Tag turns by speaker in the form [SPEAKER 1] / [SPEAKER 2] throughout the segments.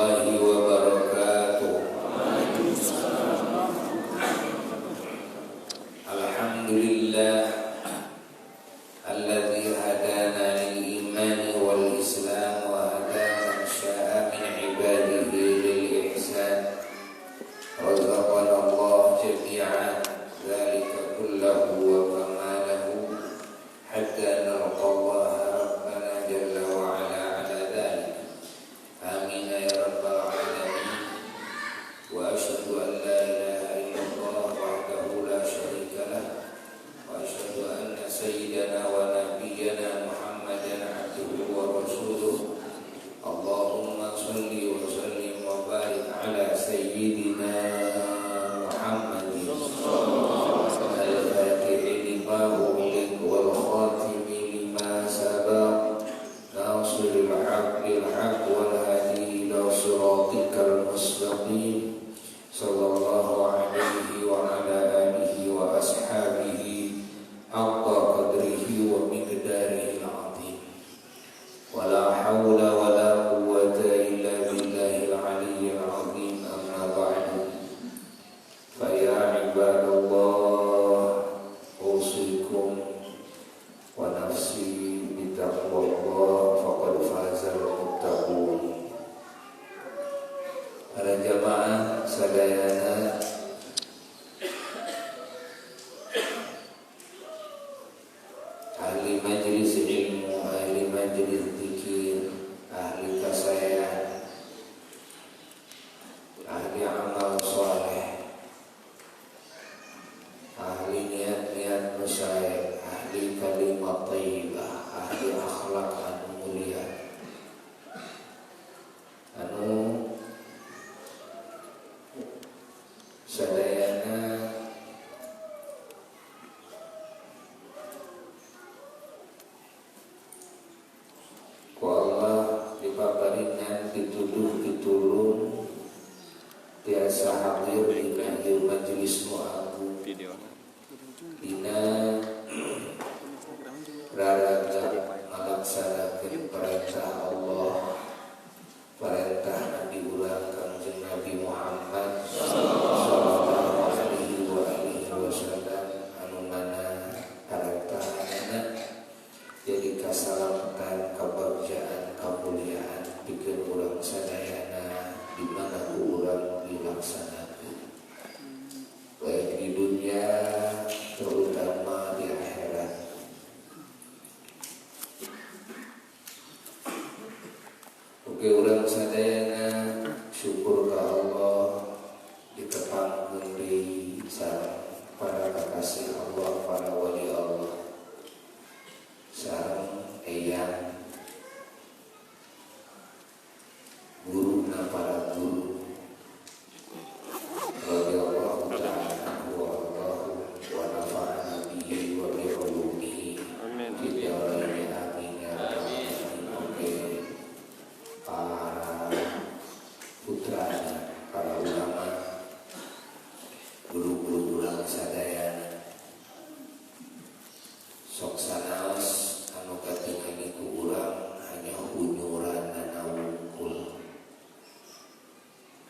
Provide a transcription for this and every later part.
[SPEAKER 1] warahmatullahi wabarakatuh. Alhamdulillah alladzi hadana lil imani wal islam wa hadana syaa min ibadihi lil ihsan. Razaqana Allah jami'an dzalika kullahu wa kamalahu hatta nalqa Allah rabbana jalla wa ala ala dzalik. Amin ya rabbal alamin. Wa asyhadu an la ilaha illallah wahdahu la syarika lah wa asyhadu anna sayyidana wa nabiyyana Muhammadan abduhu wa rasuluh. Allahumma shalli wa sallim wa barik ala sayyidina Muhammadin al-fatihi lima ughliq wal khatimi lima sabaq nasiril haqqil haqq wal hadi ila siratikal mustaqim sallallahu alaihi wa ala alihi wa ashabihi haqqa qadrihi wa miqdarihi al-azim. Wala hawla wala quwwata illa billahil aliyyil azim. Amma ba'du. Fa ya ibadallah, usikum wa nafsi bitaqwallah faqad fazal muttaqun. Para jamaah sadayana, ahli majlis ilmu, ahli majlis zikir, ahli kasayah, ahli amal soleh, ahli niat-niat musyayah, ahli kalimat thayyibah, ahli akhlak anu mulia, anu sadayana ku Allah dipaparingan dituduh ditulung tiasa hadir di kahil majlis mu'abu dina raraga melaksanakan perintah Allah, perintah Nabi ulang Kangjeng Nabi Muhammad sallallahu alaihi wa alihi wasallam, anu mana hareupeunana jadi kasalamatan, kabagjaan, kamuliaan pikeun urang sadayana di mana urang dilaksanakeun baik di dunia terutama di akhirat. Oke, urang sadayana syukur ka Allah ditepangkeun deui sareng para kakasih Allah, para wali Allah, sareng eyang guruna para guru radhiyallahu ta'ala wa nafa'ana bihi wa bi ulumihi fid dharain amin ya rabbal alamin. Oke, para putranya, para ulama, guru-guru ulang sadayana, sok sanaos anu katingali ku urang hanya unyuran dan wungkul,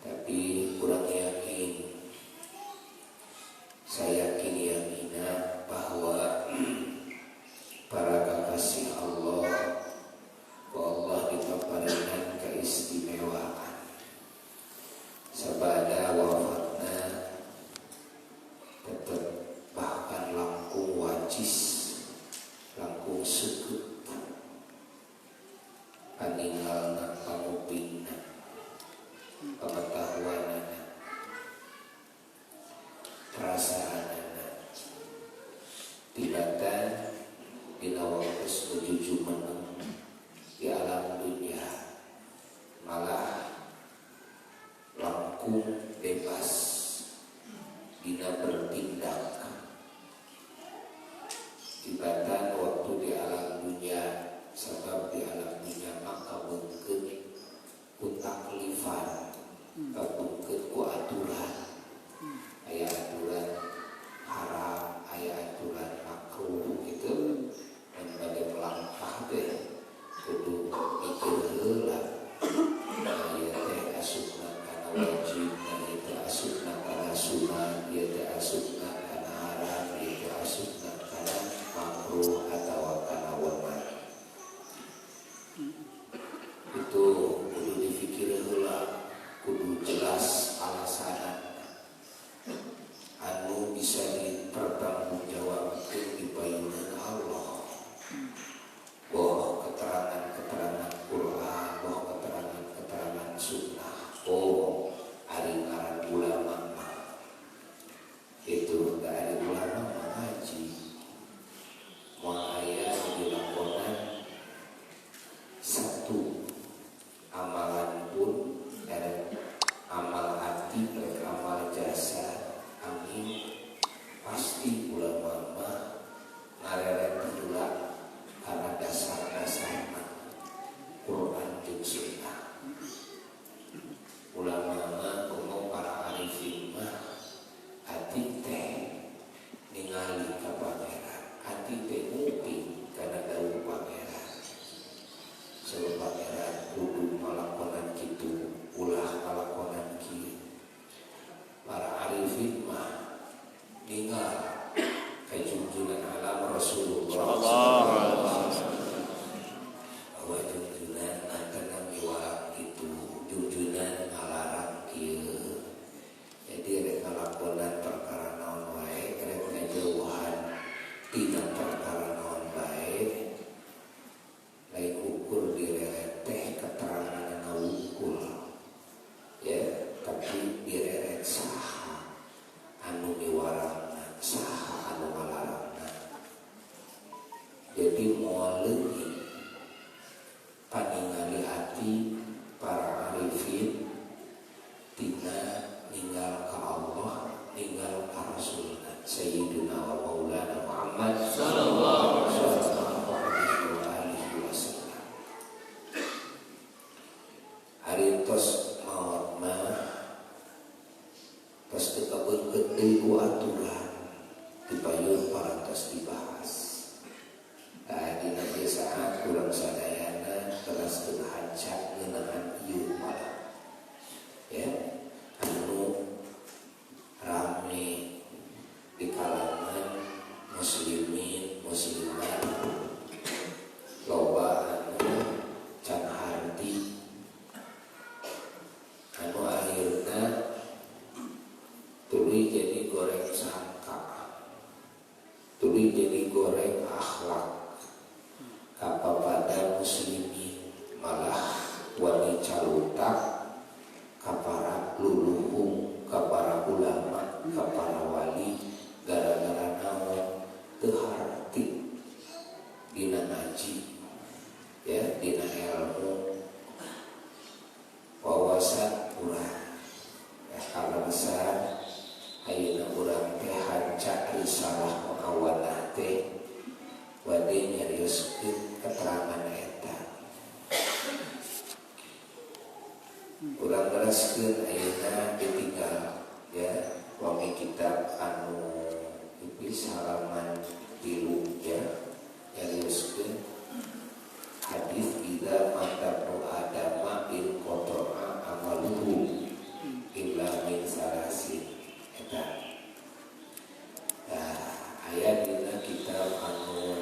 [SPEAKER 1] tapi urang yakin, saya yakin yakina bahwa para kakasih Allah, Allah dipaparingan keistimewaan sabada wafatna tetap bahkan langkung wacis, langkung seukeut paninggalna pamupingna pengetahuanana perasaanana tibatan dina waktos nuju jumeneng di alam dunia, malah langkung bebas dina bertindak tibatan waktu di alam dunia. Sebab di alam dunia maka mungkin ku taklifan, mungkin ku aturan, aya aturan haram, aya aturan makruh gitu, dan pada melangkah deh kudu mikir heula aya teh jeung sunnah. Ulama ngomong para arifin mah hati teh ningali ka pangeran, hati teh nguping kana dawuh pangeran. Sebab pangeran kudu ngalakonan kitu, ulah ngalakonan kieu. Para arifin mah ningali ka junjungan alam Rasulullah sallallahu alaihi wasallam. Bahwa junjungan antara miwah itu junjungan ngalarang kieu. Jadi rek ngalakonan perkara naon wae, rek ngajauhan tina perkara naon bae. Lain ukur direret teh keterangan ngawungkul. Ya, tapi direret saha anu miwarangna, saha anu ngalarangna. Jadi moal leuwih paningali hati para arifin tina ninggal ka Allah, ninggal ka Rasulna Sayyidina wa Maulana Muhammad sallallahu alaihi wasallam. Hari tos maot mah tos teu kabeungkeut deui ku aturan dipayun parantos dibahas. Dina ieu saat urang sadayana teras teu hancak ngeunaan ieu malah. Ya, anu rame di kalangan muslimin muslimat, loba anu can harti, anu akhirna tuluy jadi goreng sangka, tuluy jadi goreng akhlak kapada muslimin, malah wani calutak kapara luluhung, kapara ulama, kapara wali, gara-gara naon teu harti dina ngaji, ya, dina ilmu wawasan urang. Ya, kalau besar ayeuna urang teh hancak risalah muawalah teh wade nyarioskeun keterangan eta. Urang bereskeun ayeuna ditinggal, ya, wami kitab anu iblis halaman 3 ya, nyarioskeun hadis idza matabnu adama in qata'a amaluhu illa min salasin eta. Aya dina kitab anu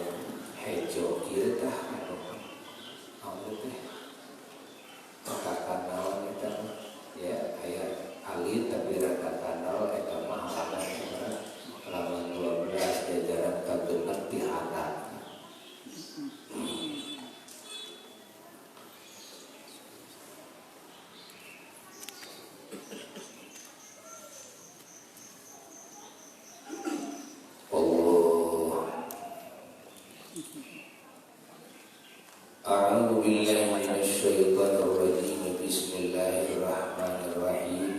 [SPEAKER 1] hejo kieu tah anu teh katakan naon eta ya, aya alit tapi ratakan naon eta mah halaman 12 jajaran kagenep ti hadat. A'udzu billahi minasy syaithanir rajim. Bismillahirrahmanirrahim.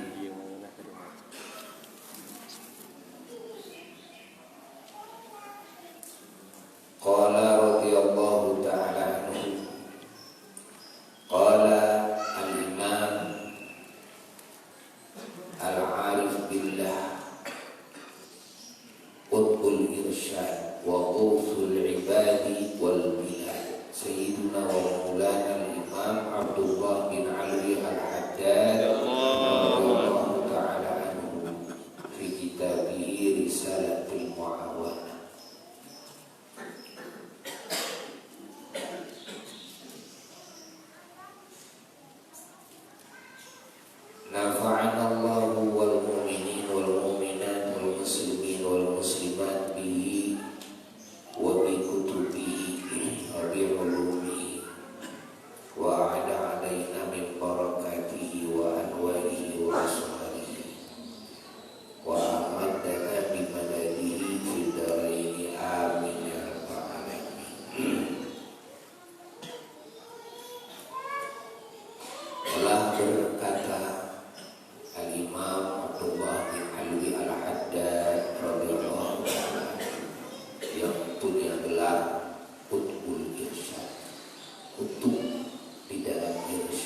[SPEAKER 1] Qala radhiyallahu ta'ala anhu. Qala al-imam al-arif billah qutbul irsyad wa ghawthul ibadi wal bilad Sayyiduna wa Maulana al-Imam Abdullah bin Ali al-Haddad radhiyallahu ta'ala anhu fi kitabih Risalatul Mu'awana. Nafa'ana Allahu wal mu'minin wal mu'minat wal muslimin wal muslimat bihi wa bi kutubihi wa bi ulumihi wa ala alaina min barakatihi wa anwarihi wa asmarihi wa amadana bi madadihi fi daraini amin ya rabbal alamin. Telah berkata Al-Imam Abdullah bin Ali al-Haddad radhiyallahu ta'ala yang punya gelar Qutbul Irsyad, kutub di dalam irsyad.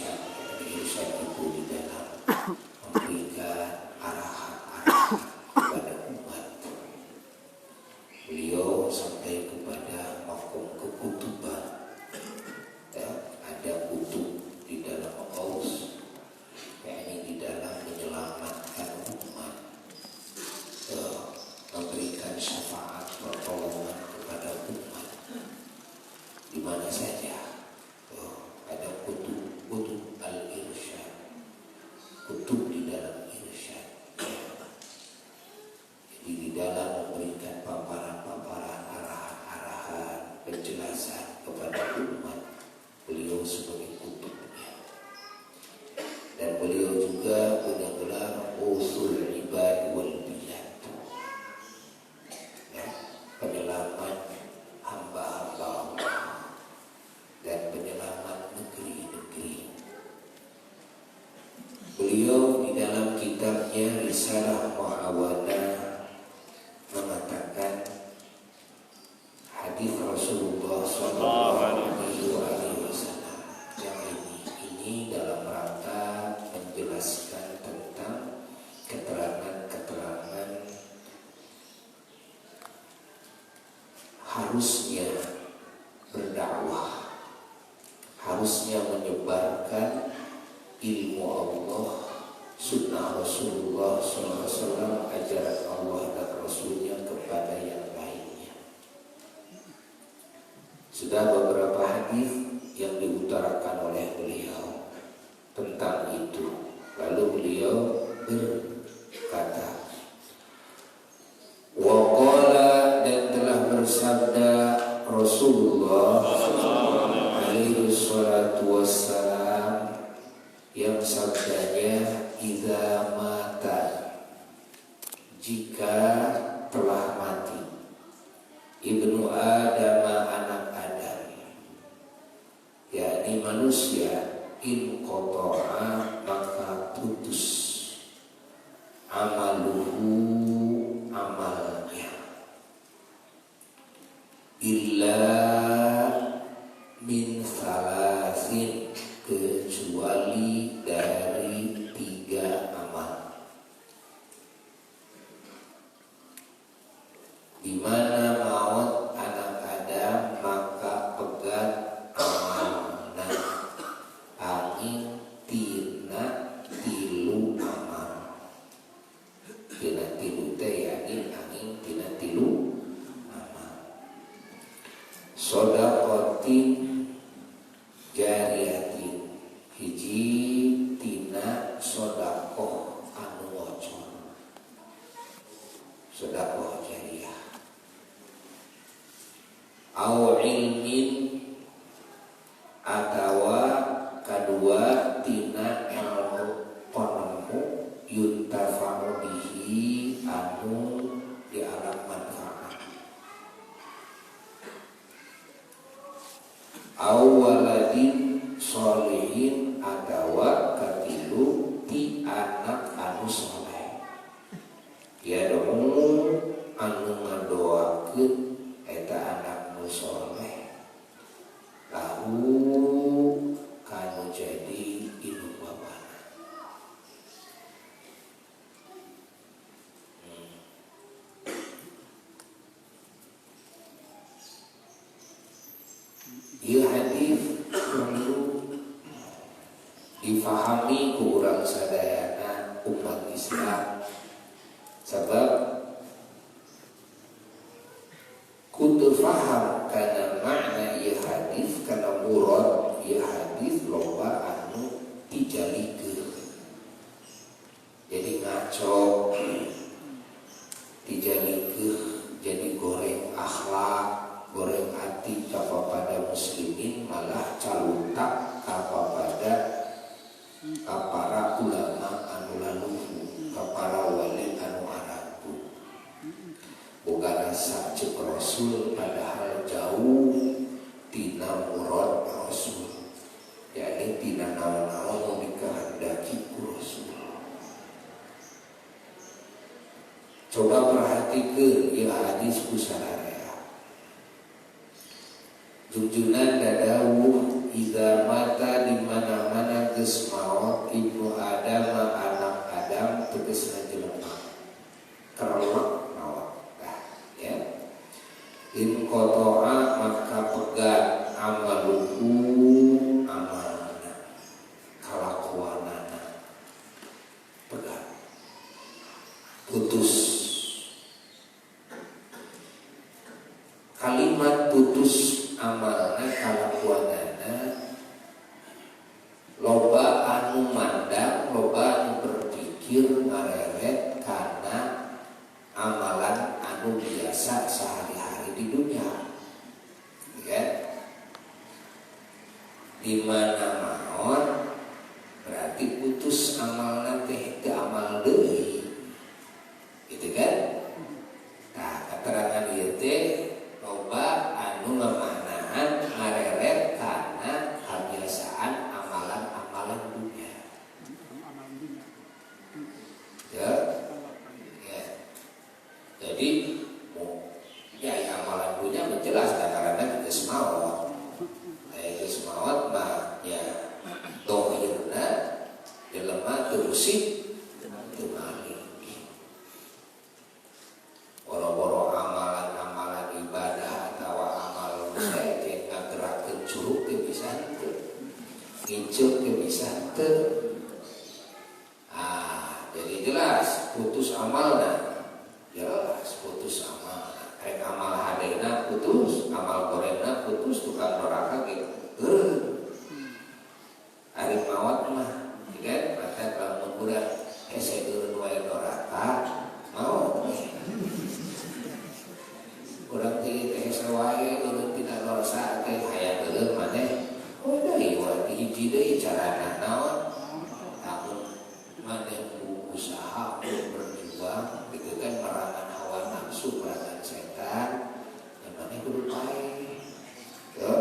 [SPEAKER 1] bahwasanya risalah Mu'awanah mengatakan hadis Rasulullah SAW yang ini dalam rangka menjelaskan tentang keterangan-keterangan harusnya berdakwah, harusnya menyebarkan ilmu Allah, sunnah Rasulullah SAW, ajaran Allah dan Rasulnya kepada yang lainnya. Sudah beberapa hadis yang diutarakan oleh beliau tentang itu. Lalu beliau berkata, waqala, dan telah bersabda Rasulullah alaihi salatu wassalam, yang sabdanya idza mata, jika telah mati, ibnu Adam, anak Adam, yakni manusia, in qata'a, maka putus amaluhu, amalnya, illa min salasin, kecuali dari 3 amal. Di mana maut anak Adam, maka pegat amalna, angin tina tilu amal. Tina tilu teh angin tina tilu amal. Sodakotin jariyatin, hiji tina sodakoh anu wocor, sodakoh jariyah. Au ilmin, atawa kadua tina ilmu penemu, yuntafa'u bihi, anu di alam manfaat. Au waladin sholihin, atawa katilu ti anak anu soleh, ya dong anu ngadoakeun eta anak nu soleh lahu kanu jadi induk babana. Ieu hadis perlu difahami ku urang sadayana umat Islam, sebab kudu faham kana makna ieu hadis, kana murad ieu hadis loba anu dijalikeun. Jadi ngaco, dijalikeun jadi goreng akhlak, goreng hati kepada muslimin, malah caluntak kepada para ulama anu laluhu, para wali anu aratu. Boga rasa cek Rasul padahal jauh tina murad Rasul, yakni tina naon-naon nu dikehendaki ku Rasul. Coba perhatikeun ieu hadis ku sadaya. Junjunan dadawuh idza mata, di mana-mana geus maot ibnu Adam, anak Adam, tegasna jelema kerelak maot. Ya. In qata'a, maka pegat amaluhu, amalna, kalakuanana, pegat, putus. Kalimat putus amalna, kalakuanana, loba anu mandang, loba anu berpikir ngareret karena amalan anu biasa sehari-hari di dunia, ya. Di mana maon berarti putus amalna teh teu amal deui, gitu kan? Nah, keterangan ieu teh loba anu ngamanahan ngareret karena kebiasaan amalan-amalan dunia. Ya, teu usik teu malik. Boro-boro amalan-amalan ibadah atau amal saya ngagerakeun curug teu bisa teu. Ngincuk teu bisa teu. Jadi jelas putus amalna. Jelas putus amal. Rek amal hadena putus, amal gorengna putus, tukang neraka gitu. Hari mawat mah, kan? Mata lamun urang hese eureun wae neraka, maot. Urang teh hese wae eureun tina dosa teh hayang eureun maneh. Oh deui wae hiji deui carana naon? Lamun maneh usaha berjuang gitu kan merangan hawa nafsu, merangan setan, yang maneh kudu pae. Yo.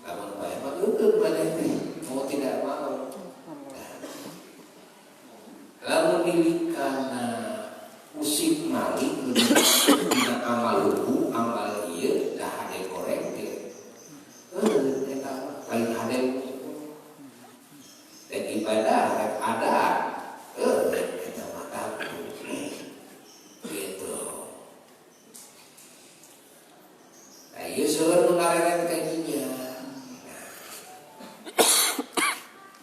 [SPEAKER 1] Lamun pae mah eukeun maneh teh mau tidak mau. Lamun dilikana usik malik dina amal lugu, amal ieu da hade goreng teh. Eta paling hade dan ibadah rek ada. Kita makan gitu. Nah, iya seueur nu ngarerean kajinya.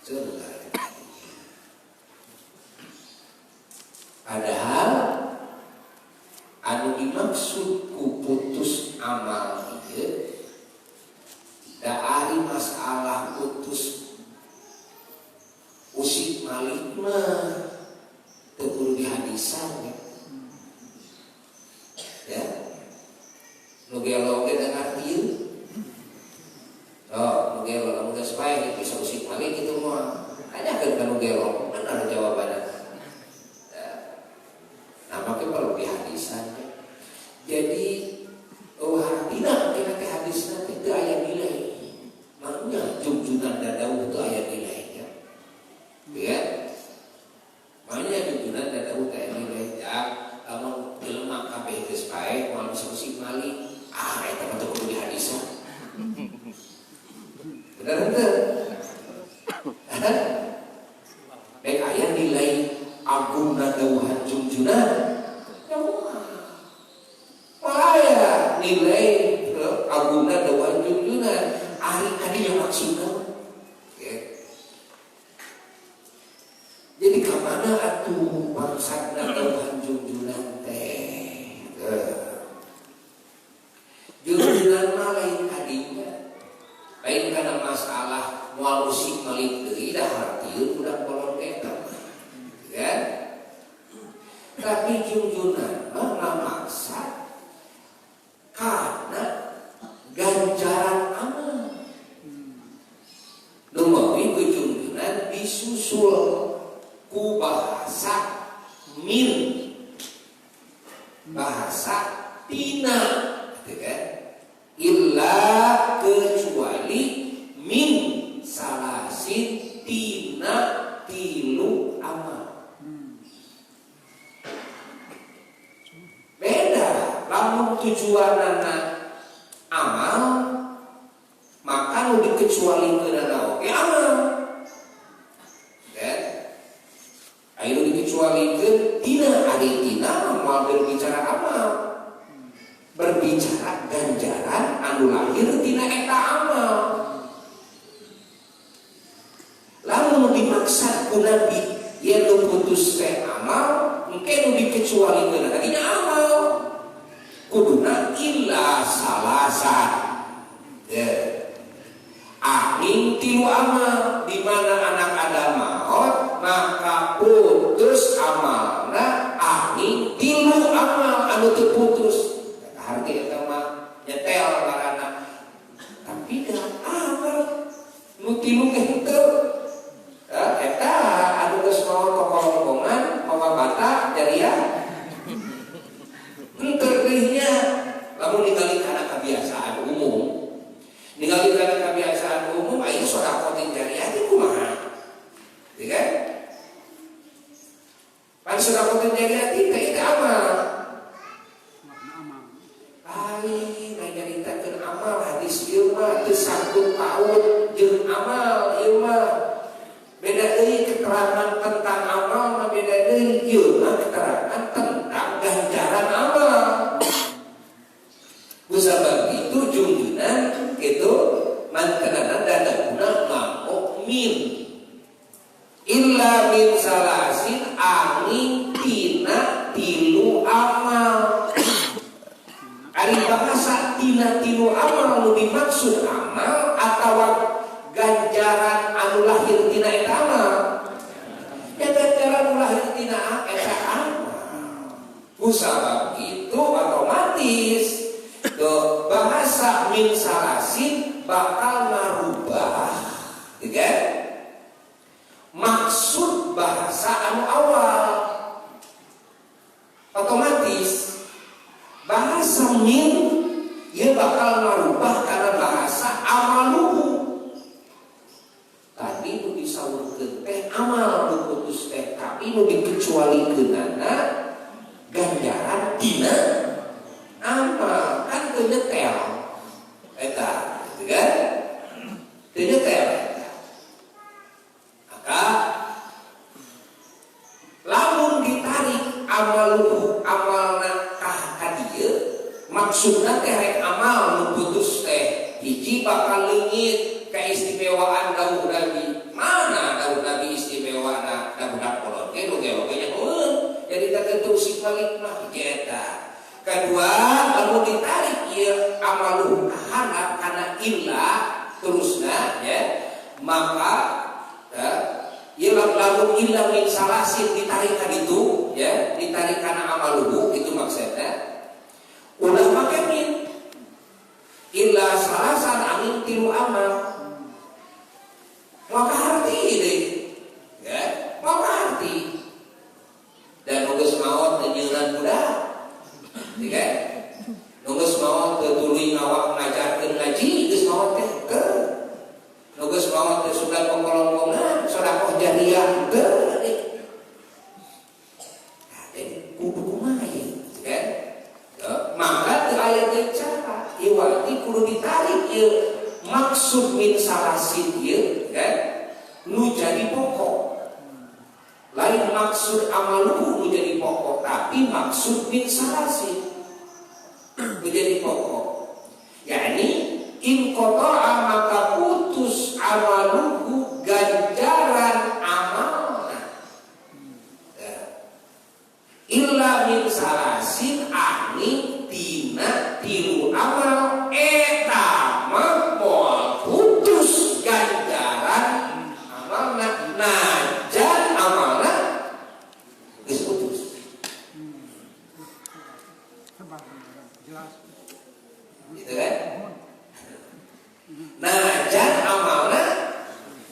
[SPEAKER 1] Seueur nu ngarerean kajinya. Padahal anu dimaksud ku putus amal ieu da ari masalah putus usik malik mah teu kudu dihadisan ya. Nu gelo ge da ngartieun. Nu gelo lamun geus pae bisa usik malik kitu mah. Tanyakeun ka nu gelo, bener jawabanna. Nah, maka perlu dihadisan. Jadi hartina kita teh hadisna teh teu aya nilai. Makanya junjunan dadauh teu aya nilainya. Ya. Makanya junjunan dadauh teu aya nilai. Ya, lamun jelema kabeh geus pae moal bisa usik malik, eta mah teu kudu dihadisan. Bener teu? Baik aya nilai agungna dawuhan junjunan. Aya nilai agungna dawuhan junjunan. Ari kadinya maksudna. Jadi kamana atuh maksudna dawuhan junjunan teh? Junjunan mah lain kadinya. Lain kana masalah moal usik malik deui da hartieun budak kolot eta. Kan? Tapi junjunan mah ngamaksa karena ganjaran amal. Dumawi ku junjunan disusul ku bahasa min, bahasa tina, gitu kan? Illa kecuali min salasin tina tilu amal. Beda, lamun tujuanana amal, maka nu dikecualikeun oge amal. Kan? Anu dikecualikeun tina ari tina moal berbicara amal. Berbicara ganjaran anu lahir tina eta amal. Lamun dimaksa ku Nabi yen nu putus teh amal, engke nu dikecualikeun tadinya amal. Kuduna illa salasa. Angin tilu amal, di mana anak Adam maut maka putus amalna angin tilu amal anu teu putus. Harti eta mah nyetel karana. Tapi da amal nu tilu ge teu. Eta anu geus maot kokol-kokongan, mawa bata jariah. Henteu deui lamun ningali kana kebiasaan umum. Ningali kana kebiasaan umum aya sedekah jariah teh kumaha? Ya kan? Pan sedekah jariah teh eta amal. Nyaritakeun amal hadis ieu mah teu sangkut paut jeung amal ieu mah. Beda deui keterangan keterangan tentang ganjaran amal. Kusabab itu junjunan itu mantenan dadaguna mau min illa min salasin angin tina tilu amal. Ari bahasa tina tilu amal nu dimaksud amal atau ganjaran anu lahir tina eta amal. Ya ganjaran anu lahir tina eta amal. Kusabab itu otomatis tuh bahasa min salasin bakal merubah, ya? Maksud bahasa anu awal. Otomatis bahasa min ia bakal merubah karena bahasa amaluhu. Tadi nu disawurkeun teh amal nu putus teh, tapi nu dikecualikeunana ganjaran dina amal. Kan teu nyetel eta, gitu kan? Teu nyetel eta. Maka lamun ditarik amaluhu amalna ka dieu, maksudna teh rek amal nu putus teh hiji bakal leungit keistimewaan dawuh Nabi. Mana dawuh Nabi istimewana da budak kolot ge nu ge nya heueun. Jadi tertentu sifat mah eta. Kedua, lalu ditarik ieu amaluhu kahana kana illa terusna ya, maka ya, ieu lamun illa min salasin ditarik ka ditu ya, ditarik kana amaluhu itu maksudnya ulah make min illa salasan angin tilu amal. Maka arti deui ya, maka arti dan geus maot nyeureun budak. Tiga, nunggus mau tertuli ngawak ngajarkeun ngaji, geus mau teh teu. Nunggus mau teh sudah pengkolongan, sedekah jariah teu. Kudu kumaha ieu, kan? Maka teu aya teu cara. Ieu arti kudu ditarik ieu maksud min salasin ieu, kan? Nu jadi pokok. Lain maksud amaluhu menjadi pokok, tapi maksud min salasin menjadi pokok. yakni in qata'a maka putus amaluhu ganjaran amalna. Illa min salasin ani tina tilu amal eta mah moal putus ganjaran amalna najan amalna geus putus. Gitu kan? Najan amalna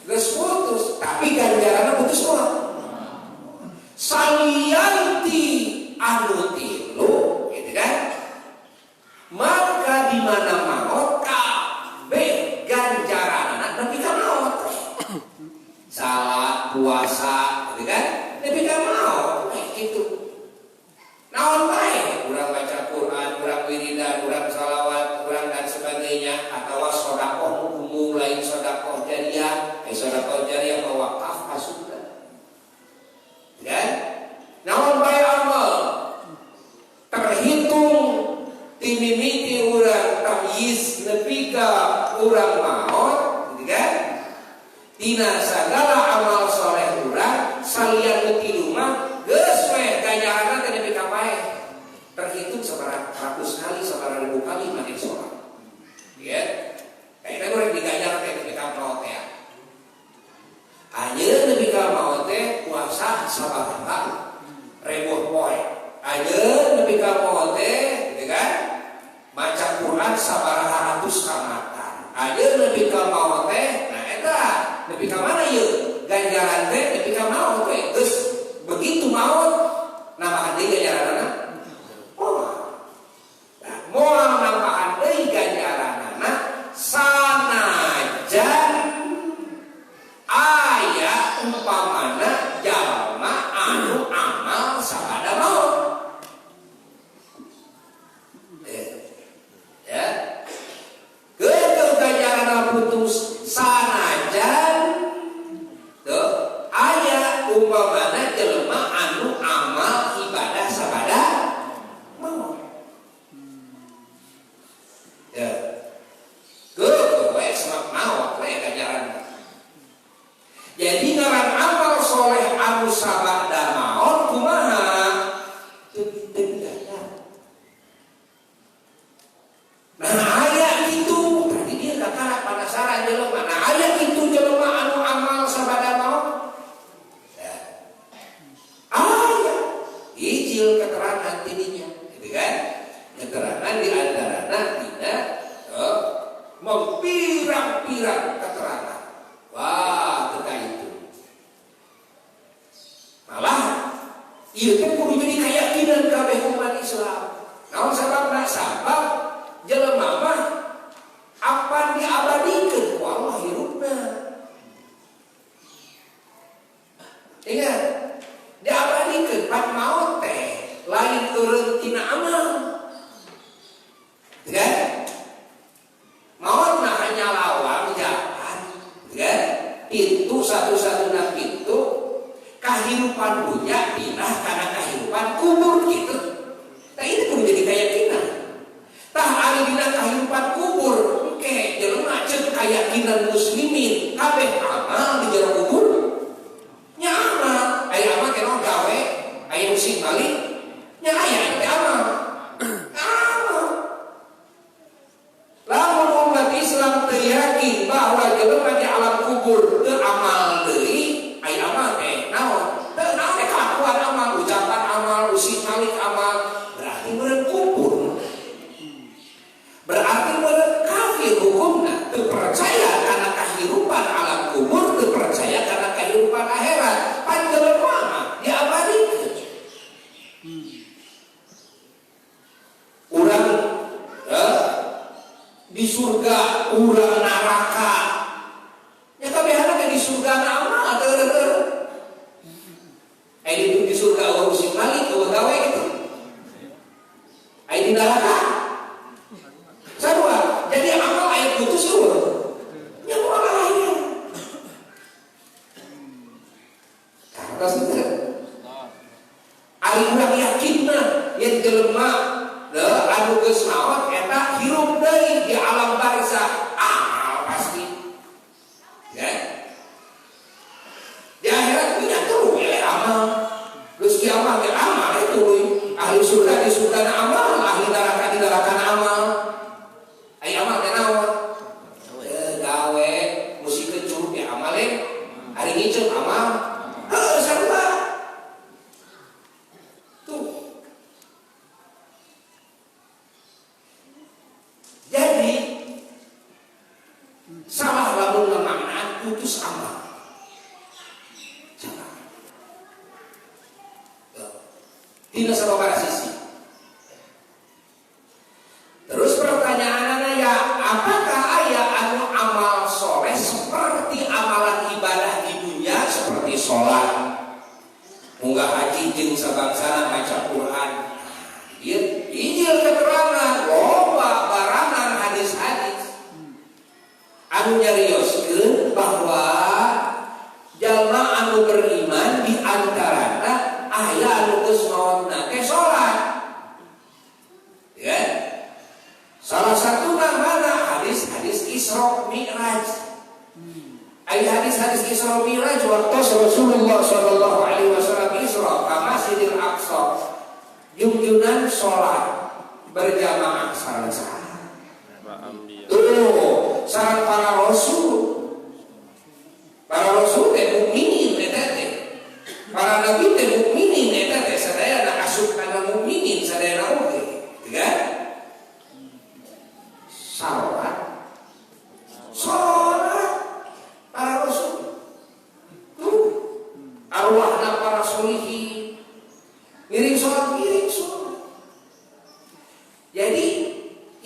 [SPEAKER 1] geus putus, tapi ganjaranna putus moal. Salianti anu tilu, gitu kan? Maka di mana maot kabeh ganjaranna nepi ka maot. Salat, puasa, gitu kan? Nepi ka maot, gitu. Naon bae, urang baca Quran, urang wiridan, urang salawat, urang dan sebagainya, atau sedekah umum lain sedekah jariah, sedekah jariah mawakaf asuda. Kan? Naon bae amal terhitung timimiti urang tamyiz nepi ka urang maot, gitu kan? Tina sagala amal soleh urang salian leuti lumah geus we ganjaranna teh nepi ka bae. Terhitung sabaraha ratus kali, sabaraha ribu kali maneh salat. Ya. Kayak urang diganjar teh nepi ka maot teh. Ayeuna nepi ka maot teh puasa sabaraha ribu poe. Ayeuna nepi ka maot teh, gitu kan? Maca Quran sabaraha ratus kamatan. Ayeuna nepi ka maot teh, nah eta nepi ka mana ieu? Ganjaran teh nepi ka maot teh. Geus begitu maot nambahan deui ganjaranna. Moal nambahan deui ganjaranna sanajan aya umpamana jalma anu amal sabada maot. Ya. Ketika ganjaranna putus sanajan tuh aya anu sabada maut kumaha teu daya. Nah aya kitu tadi dia kakak penasaran jelema. Nah aya kitu jelema anu amal sabada maut. Ijil keterangan tidinya, gitu kan? Keterangan di antarana tidak mempirang-pirang keterangan. Wah, terkait itu. Malah, iya kan kudu jadi keyakinan kabeh umat Islam. Naon sababna? Sabab jelema mah apan diabadikeun ku Allah hirupna. Ingat, diabadikeun pan maut teh lain eureun tina amal. Kan? Maut mah hanya lawang jalan, kan? Itu satu-satunya pintu kehidupan dunia pindah karena kehidupan kubur gitu. Nah ini pun jadi keyakinan. Tah ari dina kehidupan kubur, engke jelema ceuk keyakinan muslimin kabeh amal di jero kubur. Nya amal, aya amal kenal gawe, aya musik balik, nya aya teh amal. Amal. Lamun umat Islam teu yakin bahwa jelema di alam kubur teu amal deui, aya amal teh naon? Teu naon teh kelakuan amal, ucapan amal, musik balik amal, berarti meureun kubur. Berarti meureun kafir hukumna, teu percaya kana kehidupan alam kubur, teu percaya kana kehidupan akhirat. Panjelema diabadikeun. Urang di surga, urang neraka. Ya kabehana di surga amal teu. Ai di surga urang musik balik gawe gitu. Ai di neraka sarua. Jadi amal aya putus urang. Nya moal lain. Kata saudara. Ari urang yakinna yen jelema anu geus maot eta hirup deui di alam barzakh, amal pasti. Ya. Di akhirat punya tuh amal. Geus ki amal ge amal itu ahli surga di surga amal, ahli neraka di neraka amal. Ai amal teh naon? Gawe musik kecup ya amal ari ngiceu amal. Heuh sarua. Jadi salah lamun ngamakna putus amal. Salah. Dina sababaraha sisi. Terus pertanyaanana ya, apakah aya anu amal soleh seperti amalan ibadah di dunia seperti sholat, munggah haji jeung sabangsana maca Quran? Ieu Injil keterangan loba barangan hadis-hadis anu nyarioskeun bahwa jalma anu beriman di antarana aya anu geus maotna teh salat. Ya. Salah satu mana hadis-hadis Isra Mi'raj. Aya hadis-hadis Isra Mi'raj waktu Rasulullah sallallahu alaihi wasallam Isra ka Masjidil Aqsa. Junjunan sholat berjamaah sareng saha? Tuh, sareng para rasul. Para rasul teh mukminin eta teh. Para nabi teh mukminin eta teh sadayana asup kana mukminin sadayana oge. Kan? Sholat para rasul. Tuh, arwahna para solihin. Ngiring sholat. Jadi,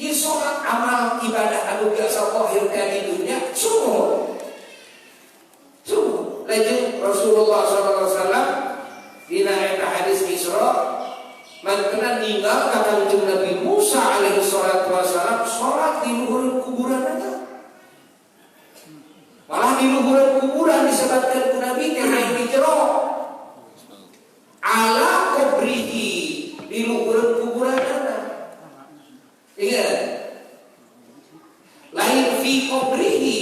[SPEAKER 1] sholat amal ibadah anu biasa zahir di dunia sumur. Lajeng Rasulullah SAW dina eta hadis Isra mangkena ninggal ka Kanjeng Nabi Musa alaihi salatu wasalam salat di luhur kuburan eta. Malah di luhur kuburan disebutkan ku Nabi teh lain di jero. Ala qabrihi di luhur kuburan eta. Ingat. Lain fi qabrihi,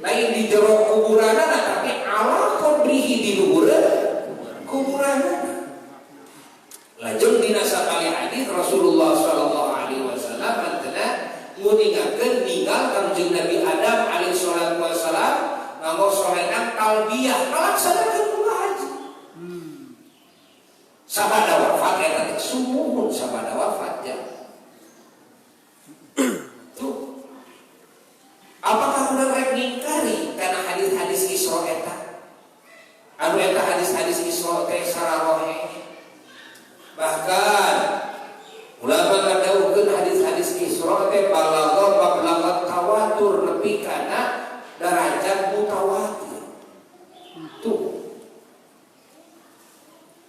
[SPEAKER 1] lain di jero kuburan eta tapi ala qabrihi di luhur talbiyah melaksanakan umrah haji. Sabada wafat eta teh sumuhun sabada wafat ya. Tuh. Apakah urang rek ngingkari kana hadis-hadis Isra eta? Anu eta hadis-hadis Isra teh sararohe. Bahkan ulama ngadawukeun hadis-hadis Isra teh balagha tawatur nepi kana derajat mutawatir. Tuh.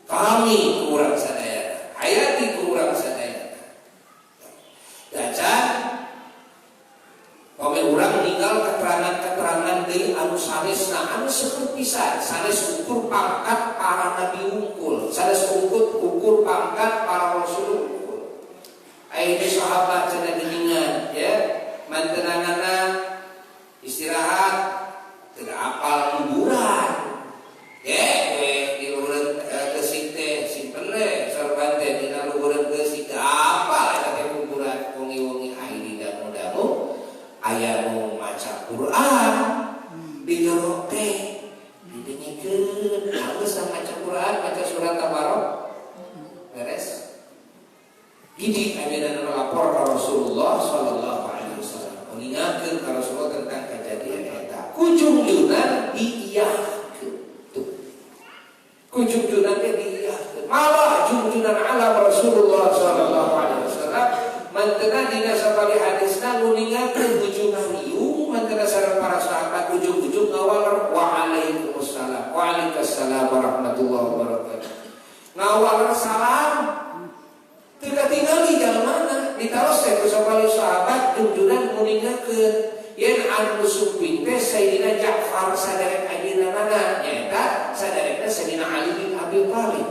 [SPEAKER 1] Kami kurang sadaya, hayati kurang sadaya. Dacan pame urang ninggal keterangan-keterangan deui anu sanesna anu seueur pisan, sanes ukur pangkat para nabi unggul, sanes ukur pangkat para rasul unggul. Ayeuna sahabat cenah geuningan ya, mantenanana istirahat tidak apal liburan. Di luhureun geusing teh simpen we sarban teh dina luhureun geusing teh apal eta teh kuburan wengi-wengi ai di dangu-dangu aya nu maca Quran di jero teh didengikeun geus maca Quran maca surat Tabarok beres. Ini ayeuna lapor ka Rasulullah sallallahu alaihi wasallam mengingatkeun ka Rasulullah tentang kejadian eta. Kujungna diiyahkeun. Kujungna teh diiyahkeun. Malah junjunan alam Rasulullah sallallahu alaihi wasallam mantena dina sabali hadisna nu ningatkeun ujungna riung mantena sareng para sahabat ujung-ujung ngawal waalaikumsalam waalaikumsalam warahmatullahi wabarakatuh. Ngawal salam tidak tinggal di jalan ditaros teh sabali sahabat junjunan nu ningatkeun yen anu suping teh Sayyidina Ja'far saderek ayeuna nana nyaeta saderekna Sayyidina Ali bin Abi Thalib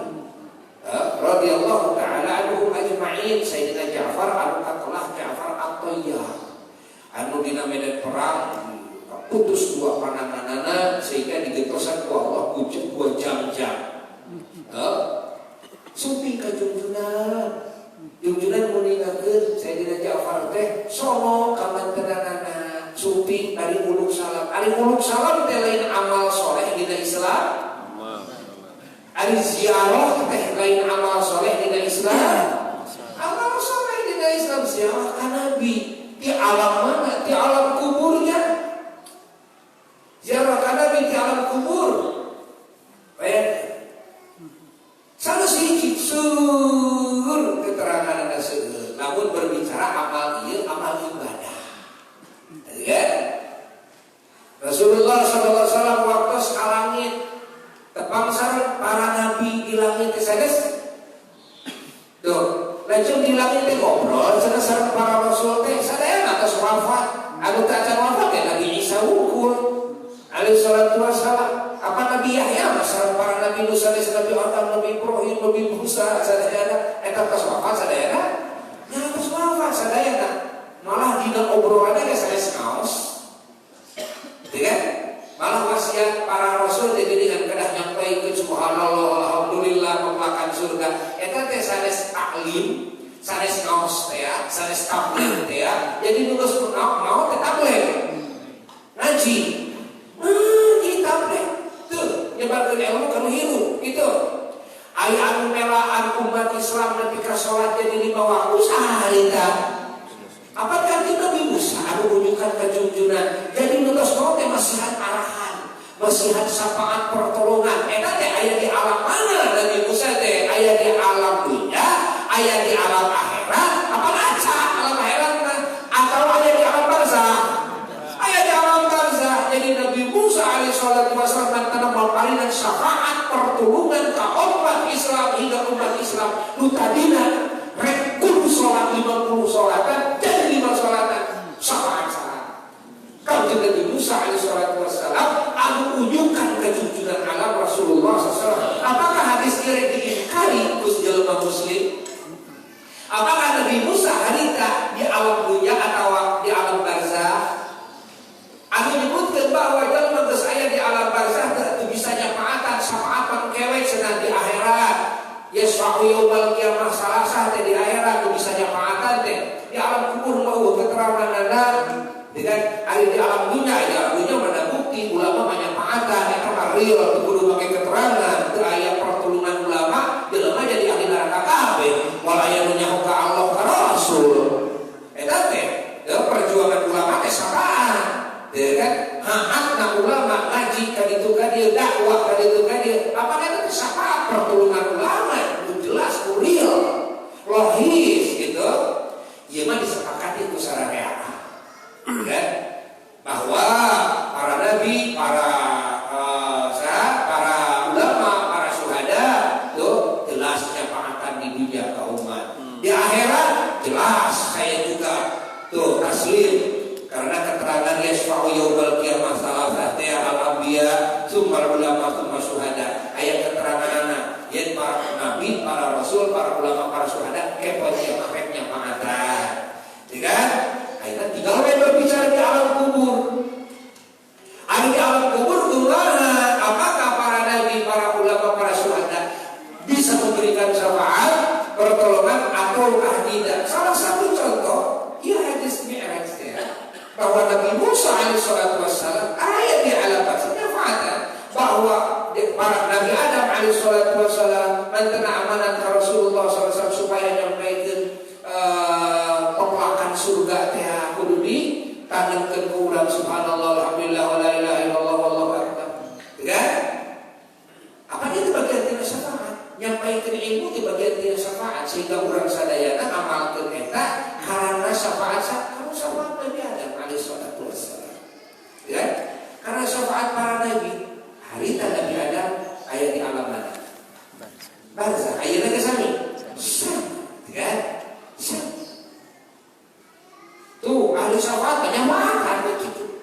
[SPEAKER 1] radhiyallahu taala anhum ajma'in. Sayyidina Ja'far anu katelah Ja'far at-Thayyar anu dina medan perang putus dua pananganana sehingga digentosan ku Allah pucuk dua jam-jam. Suping ka junjunan mun ningakeun Sayyidina Ja'far teh sono ka mantenanana suping ari uluk salam. Ari uluk salam teh lain amal soleh dina Islam. Ari ziarah teh lain amal soleh dina Islam. Amal soleh dina Islam ziarah ka Nabi di alam mana? Di alam kuburnya. Ziarah ka Nabi di alam kubur. Baik. Sanes hiji sur keterangan ana seueur. Namun berbicara amal ieu amal ibadah. Ya. Rasulullah sallallahu alaihi wasallam waktu ka langit tepang sareng para nabi di langit teh sanes. Tuh, lajeng di langit teh ngobrol sareng para rasul teh sadayana atas wafat. Anu teh acan wafat teh Nabi Isa unggul alaihi salatu wassalam. Apa Nabi Yahya sareng para nabi Musa, Nabi Adam, Nabi Ibrahim, Nabi Musa sadayana eta pas wafat sadayana. Nya pas wafat sadayana. Malah dina obrolannya gak sanes ngaos, ya? Malah wasiat para rasul jadi dengan kedah nyampaikeun subhanallah alhamdulillah memakan surga. Eta teh sanes taklim, sanes ngaos teh ya, sanes tabligh teh ya. Jadi nulis mau teh tabligh. Ngaji. Ngaji tabligh. Tuh, nyebarkeun ilmu kana hirup gitu. Aya anu melaan umat Islam nepi ka salat jadi 5 waktu saharita. Apa ganti Nabi Musa anu menunjukkan kejunjunan. Jadi nugas mau teh masihan arahan, masihan syafaat pertolongan. Eta teh aya di alam mana Nabi Musa teh? Aya di alam dunia, aya di alam akhirat. Apa aca alam akhirat atau aya di alam barzah? Aya di alam barzah. Jadi Nabi Musa alaihi salatu wasallam tanam maparinan syafaat pertolongan ka umat Islam hingga umat Islam nu tadina rek kudu salat 50 salatan dan 5 salatan syafaat. Kalau Nabi Musa alaihi salatu wasallam anu unjukkan kejujuran alam Rasulullah SAW. Apakah hadis ini diingkari kus jelema muslim? Apakah Nabi Musa harita di alam dunia atau di alam barzah? Anu nyebutkeun bahwa jelema geus aya di alam barzah teu bisa nyafaatan syafaat pangkewek cenah di akhirat. Yasfa'u yaumal qiyamah salasah teh di akhirat teu bisa nyafaatan teh. Di alam kubur mau keteranganana dengan ari di alam dunia ya dunia mana bukti ulama menyafaatan eta real kudu make keterangan teu aya pertulungan ulama jelema jadi ahli neraka kabeh moal aya nu nyaho ka Allah ka Rasul eta teh perjuangan ulama teh sapaan teu kan hakna ulama ngaji ka ditu ka dieu dakwah ka ditu ka dieu apakah teh sapaan pertulungan ulama itu jelas real logis gitu ieu mah disepakati ku sararea kan bahwa para nabi, para ulama, para syuhada itu jelas syafaatan di dunia kaum umat. Di akhirat jelas saya juga tuh taslim karena keterangan yasfa'u yaumil qiyamah salasati al-anbiya summal ulama summa syuhada. Ayat keterangan anak yaitu para nabi, para rasul, para ulama, para syuhada kepon syafaatnya pangatan. Ya kan? Akhirnya tinggal berbicara di alam kubur. Ada di alam kubur gimana? Apakah para nabi, para ulama, para syuhada bisa memberikan syafaat, pertolongan ataukah tidak? Salah satu contoh, ya hadis Mi'raj bahwa Nabi Musa alaihissalatu wassalam ayat di alam barzakh syafaatan bahwa para Nabi Adam alaihissalatu wassalam mantena amanat Rasulullah SAW supaya nyampaikan penglakan surga teh kudu ditanamkeun ku urang subhanallah alhamdulillah wala ilaha illallah wallahu akbar. Ya? Apa itu bagian tina syafaat? Nyampaikeun ilmu di bagian tina syafaat sehingga urang sadayana amalkeun eta karena syafaat Nabi Adam alaihi salatu wassalam. Ya? Karena syafaat para nabi harita Nabi Adam aya di alam mana? Barzakh. Ayeuna geus sami. Ya? Tuh ahli syafaat banyak banget begitu.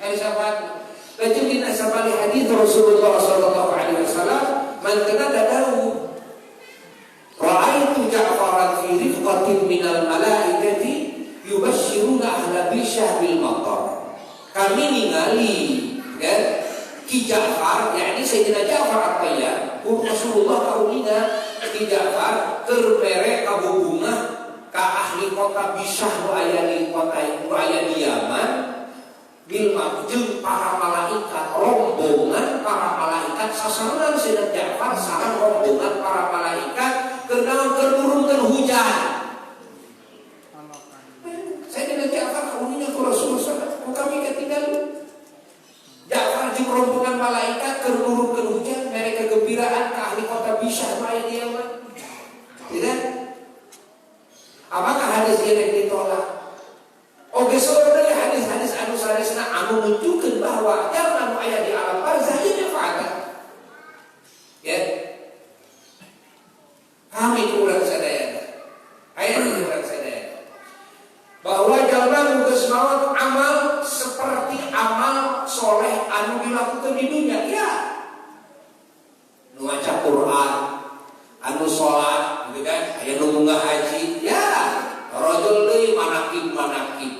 [SPEAKER 1] Ahli syafaat. Baca kita sabali hadis Rasulullah sallallahu alaihi wasallam, "Man kana dadahu ra'aitu Ja'faran fi rifqatin minal malaikati yubashshiruna ahla bisyah bil matar." Kami ningali kan Ki Ja'far, yakni Sayyidina Ja'far apa ya? Rasulullah kaulina Ki Ja'far keur mere kabubungah ka ahli kota Bisyah aya di kota itu aya di Yaman bil majeng para malaikat rombongan para malaikat sasaran Sayyidina Ja'far sareng rombongan para malaikat keur nurunkeun hujan. Sayyidina Ja'far kaulina ku Rasulullah ku kami ketinggal Ja'far jeung rombongan malaikat keur nurunkeun hujan mereka kegembiraan ka ahli kota Bisyah aya di Yaman. Tidak? Apakah hadis ini ditolak? Oke, saudara hadis-hadis anu sanesna anu nunjukkeun bahwa jalma aya di alam barzakh ieu nyafaatan. Ya. Kami urang sadayana. Aya di urang sadayana. Bahwa jalma nu geus maot amal seperti amal soleh anu dilakukan di dunia. Ya. Nu maca Quran, anu salat, gitu kan? Aya nu munggah haji. Ya. Rajul deui manaqib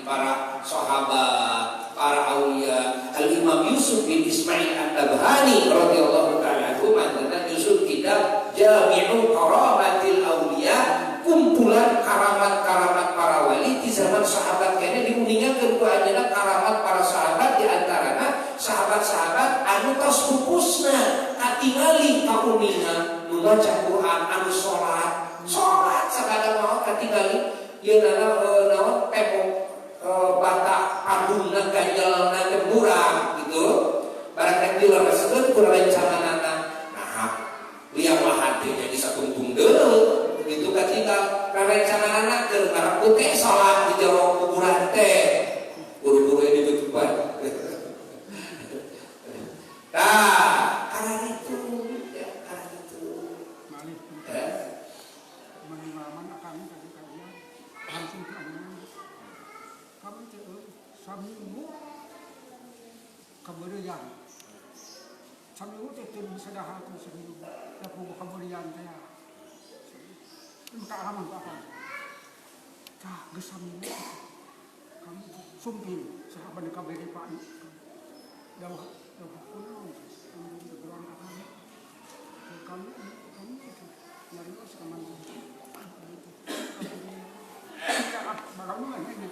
[SPEAKER 1] para sahabat, para aulia. Al-Imam Yusuf bin Ismail An-Nabhani radhiyallahu ta'ala anhu mantan Yusuf kitab Jami'u Karamatil Aulia, kumpulan karamat-karamat para wali di zaman sahabat kene diuningakeun ku anjeunna karamat para sahabat di antarana sahabat-sahabat anu tos pupusna katingali kauningan nu maca Quran anu salat sakada maot katingali ieu naon tepok bata padungna ganjalna teh murah gitu barang dilereskeun ku rencanana nah liang lahan teh jadi satungtung deuleu gitu katinggal rencanana keur ngarep teh salat di jero kuburan teh buru-buru ini tutupan nah karena itu
[SPEAKER 2] kaburian sambil itu tim sedahat sendiri aku kaburian teh minta alaman apa tah gesam kami sumpih sahabat kabeh Pak dawah kuno bergerak kami nyari sekaman bagaimana ini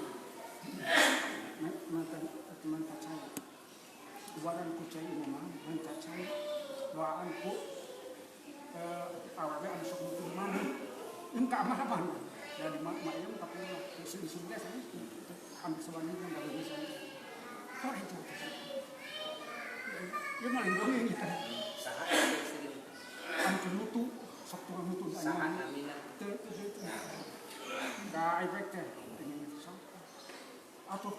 [SPEAKER 2] mantan saya waran kucai mama mantan saya doaan ku awalnya ada sok mutu mana engkau mah apa jadi mak yang tapi isu-isunya saya ambil sebanyak yang gak bisa kok itu dia main dongeng gitu ambil mutu sok tukang mutu itu gak efeknya dengan itu sampai atau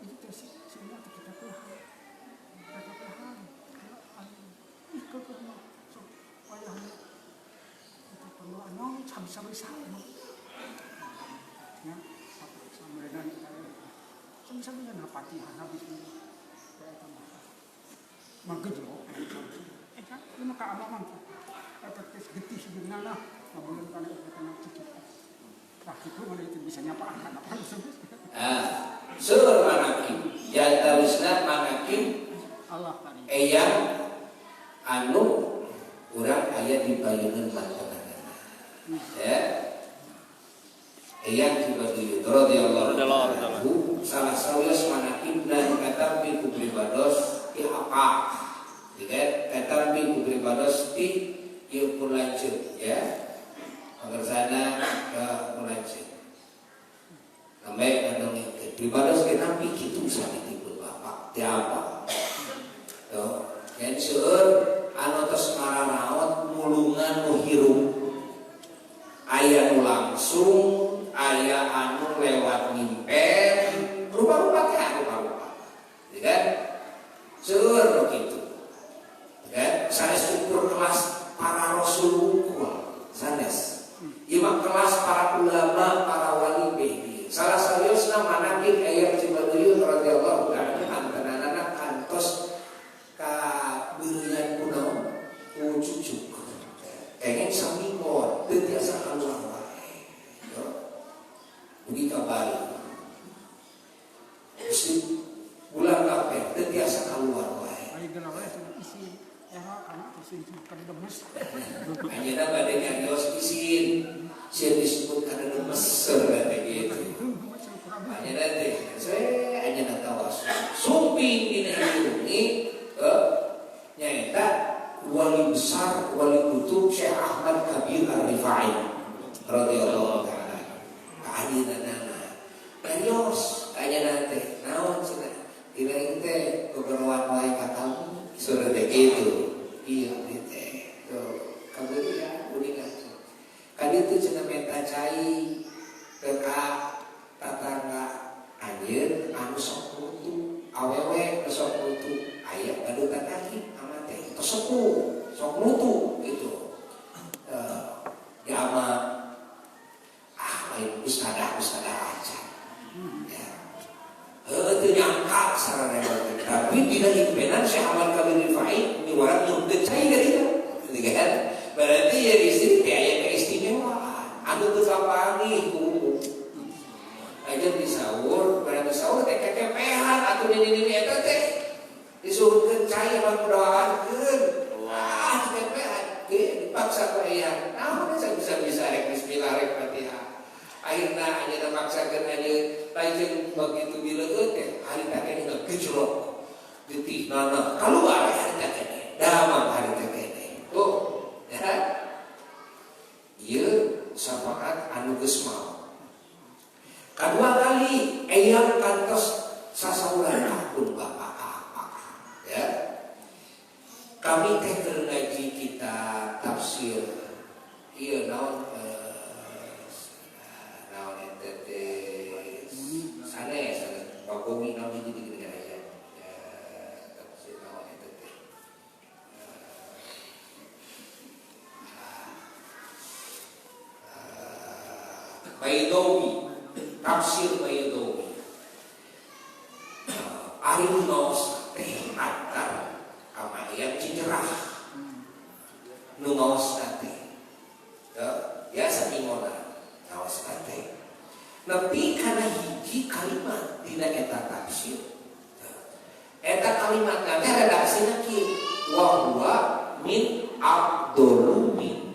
[SPEAKER 2] itu tersi sini atau kita pelahara ikut sok wayahnya itu perlu anong sabisa-bisa ya sama dengan sama-sama dengan hapatihan habis itu kayak tambah magedro kan ini maka amaman efektif getih sebenarnya ngabulan kana efeknya cukup nah itu mana itu bisa nyapa akan apa
[SPEAKER 1] sur manakin jantawisna manakin
[SPEAKER 2] Allah tadi
[SPEAKER 1] eyang anu urang aya di bayeungeun laksanakeun ya eyang Jibadiyut radhiyallahu anhu salah sawios manakin dan kata bi kubribados ihaqaq kata bi kubribados ti ieu pun lanjut ya agar sana ke lanjut sampai anu pribados ke nabi kitu sakitu Bapak ti apa tuh yang seueur anu tos mararaot mulungan nu hirup aya nu langsung aya anu lewat mimpen rupa-rupa kan seueur kitu kan sanes ukur kelas para rasul unggul sanes imam kelas para ulama para wali behi salah sawiosna manakib ayat Jibadiyut radhiyallahu ta'ala antanana kantos ka beurian kunaon ku cucuk kenging saminggon teu tiasa kaluar wae yo mugi kabari mesti bulan kabeh teu tiasa kaluar wae
[SPEAKER 2] ari geus isi era anak isi kada demes
[SPEAKER 1] anjeunna bade nyarios isin sieun disebut kada demes bade gitu anjeunna teh anjeunna tawas sumping dina ilmu nyaeta wali besar wali kutub Syekh Ahmad Kabir Ar-Rifai radhiyallahu ta'ala kahadirana karios anjeunna teh naon cenah dina teh keperluan wae ka kamu sudah begitu iya teh tuh kabeh ya uningan kan itu cenah menta cai teka tatangga anjeun anu sok mutu awewe sok mutu aya badutan lagi ama teh sok mutu gitu ya ama lain ustadah aja ya itu nyangka sarana tapi dina impenan Syekh Ahmad Kabir Rifai ini warak nyumpet cai dari itu kan berarti ya istri aya keistimewaan anu teu kapanggih ku aja disaur barang disaur teh kekepehan atuh nini eta teh disuruhkeun cai lawan doakeun kekepehan ge dipaksa ku aya naon bisa rek bismillah rek Fatihah akhirna anya maksakeun anya lain begitu bileueut teh harita kene gejrot getih nana kaluar harita kene damang harita kene tuh ya ieu syafaat anu geus mau kadua kali eyang kantos sasahuran tahun Bapak ya kami teh keur ngaji kitab tafsir ieu naon sanes Bakomi naon hiji di aya tafsir naon eta teh Baydawi tafsir Baydawi ari naos teh atar ama aya cicerah nu ngaos teh ya sakingona ngaos teh nepi kana hiji kalimat dina eta tafsir eta kalimat teh redaksina kieu wa huwa min afdolumi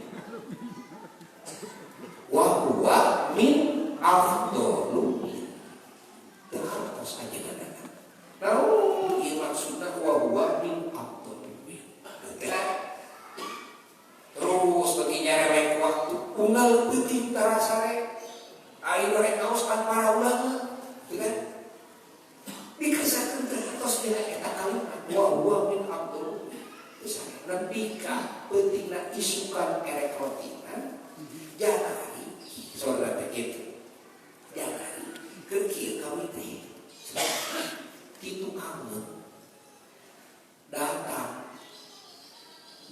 [SPEAKER 1] wa huwa min afdolumi terus aja dana naon ieu maksudna wa huwa min afdolumi unggal peuting tarasa rek ayeuna rek ngaoskan para ulama teu kan dikesakeun tertos dina eta kalimat wa min abdul nabika peutingna isukan erek rotina jangan saudara teh kitu jangan keur kieu kami teh kitu kamu datang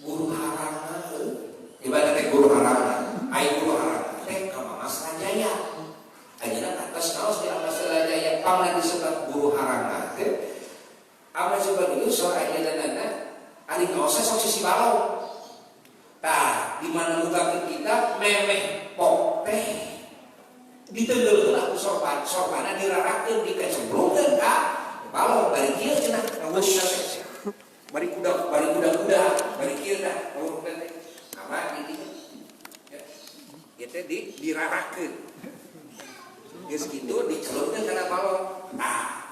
[SPEAKER 1] guru harana ibarat teh guru harana ai guru harana teh ka Mas Rajaya ayeuna atas kaos di Mas Rajaya pamna disebut guru harana teh ama coba dulu soal ayeuna ari kaosna sok sisi balau tah di mana mugakeun kita memeh pok teh diteunggeul aku sorban dirarakeun dikecemplungkeun ka balau bari kieu cenah ngawulina teh bari kuda bari kieu dah ngawulina teh ama di ya ieu teh dirarakeun geus kitu dicelupkeun kana balau tah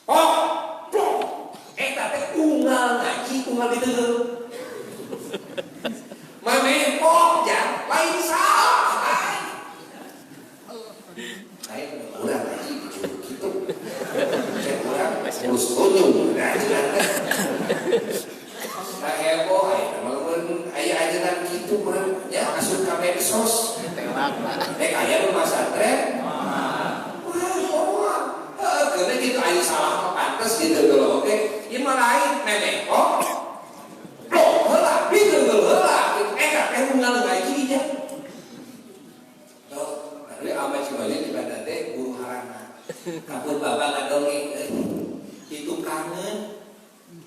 [SPEAKER 1] pok eta teh unggal ngaji unggal diteunggeul mameh pok jang lain salah ayo urang ngaji kitu cek urang terus unyu nah heboh aya mun aya ajaran kitu urang nya asup ka medsos nek aya nu masantren karena gitu ayo salah pantes gitu dulu oke ieu mah lain memeh kok loh heula gitu heula teh unggal ngaji nya tuh ari ame cimanya di banda teh guru harana kapun bapak ngadongeng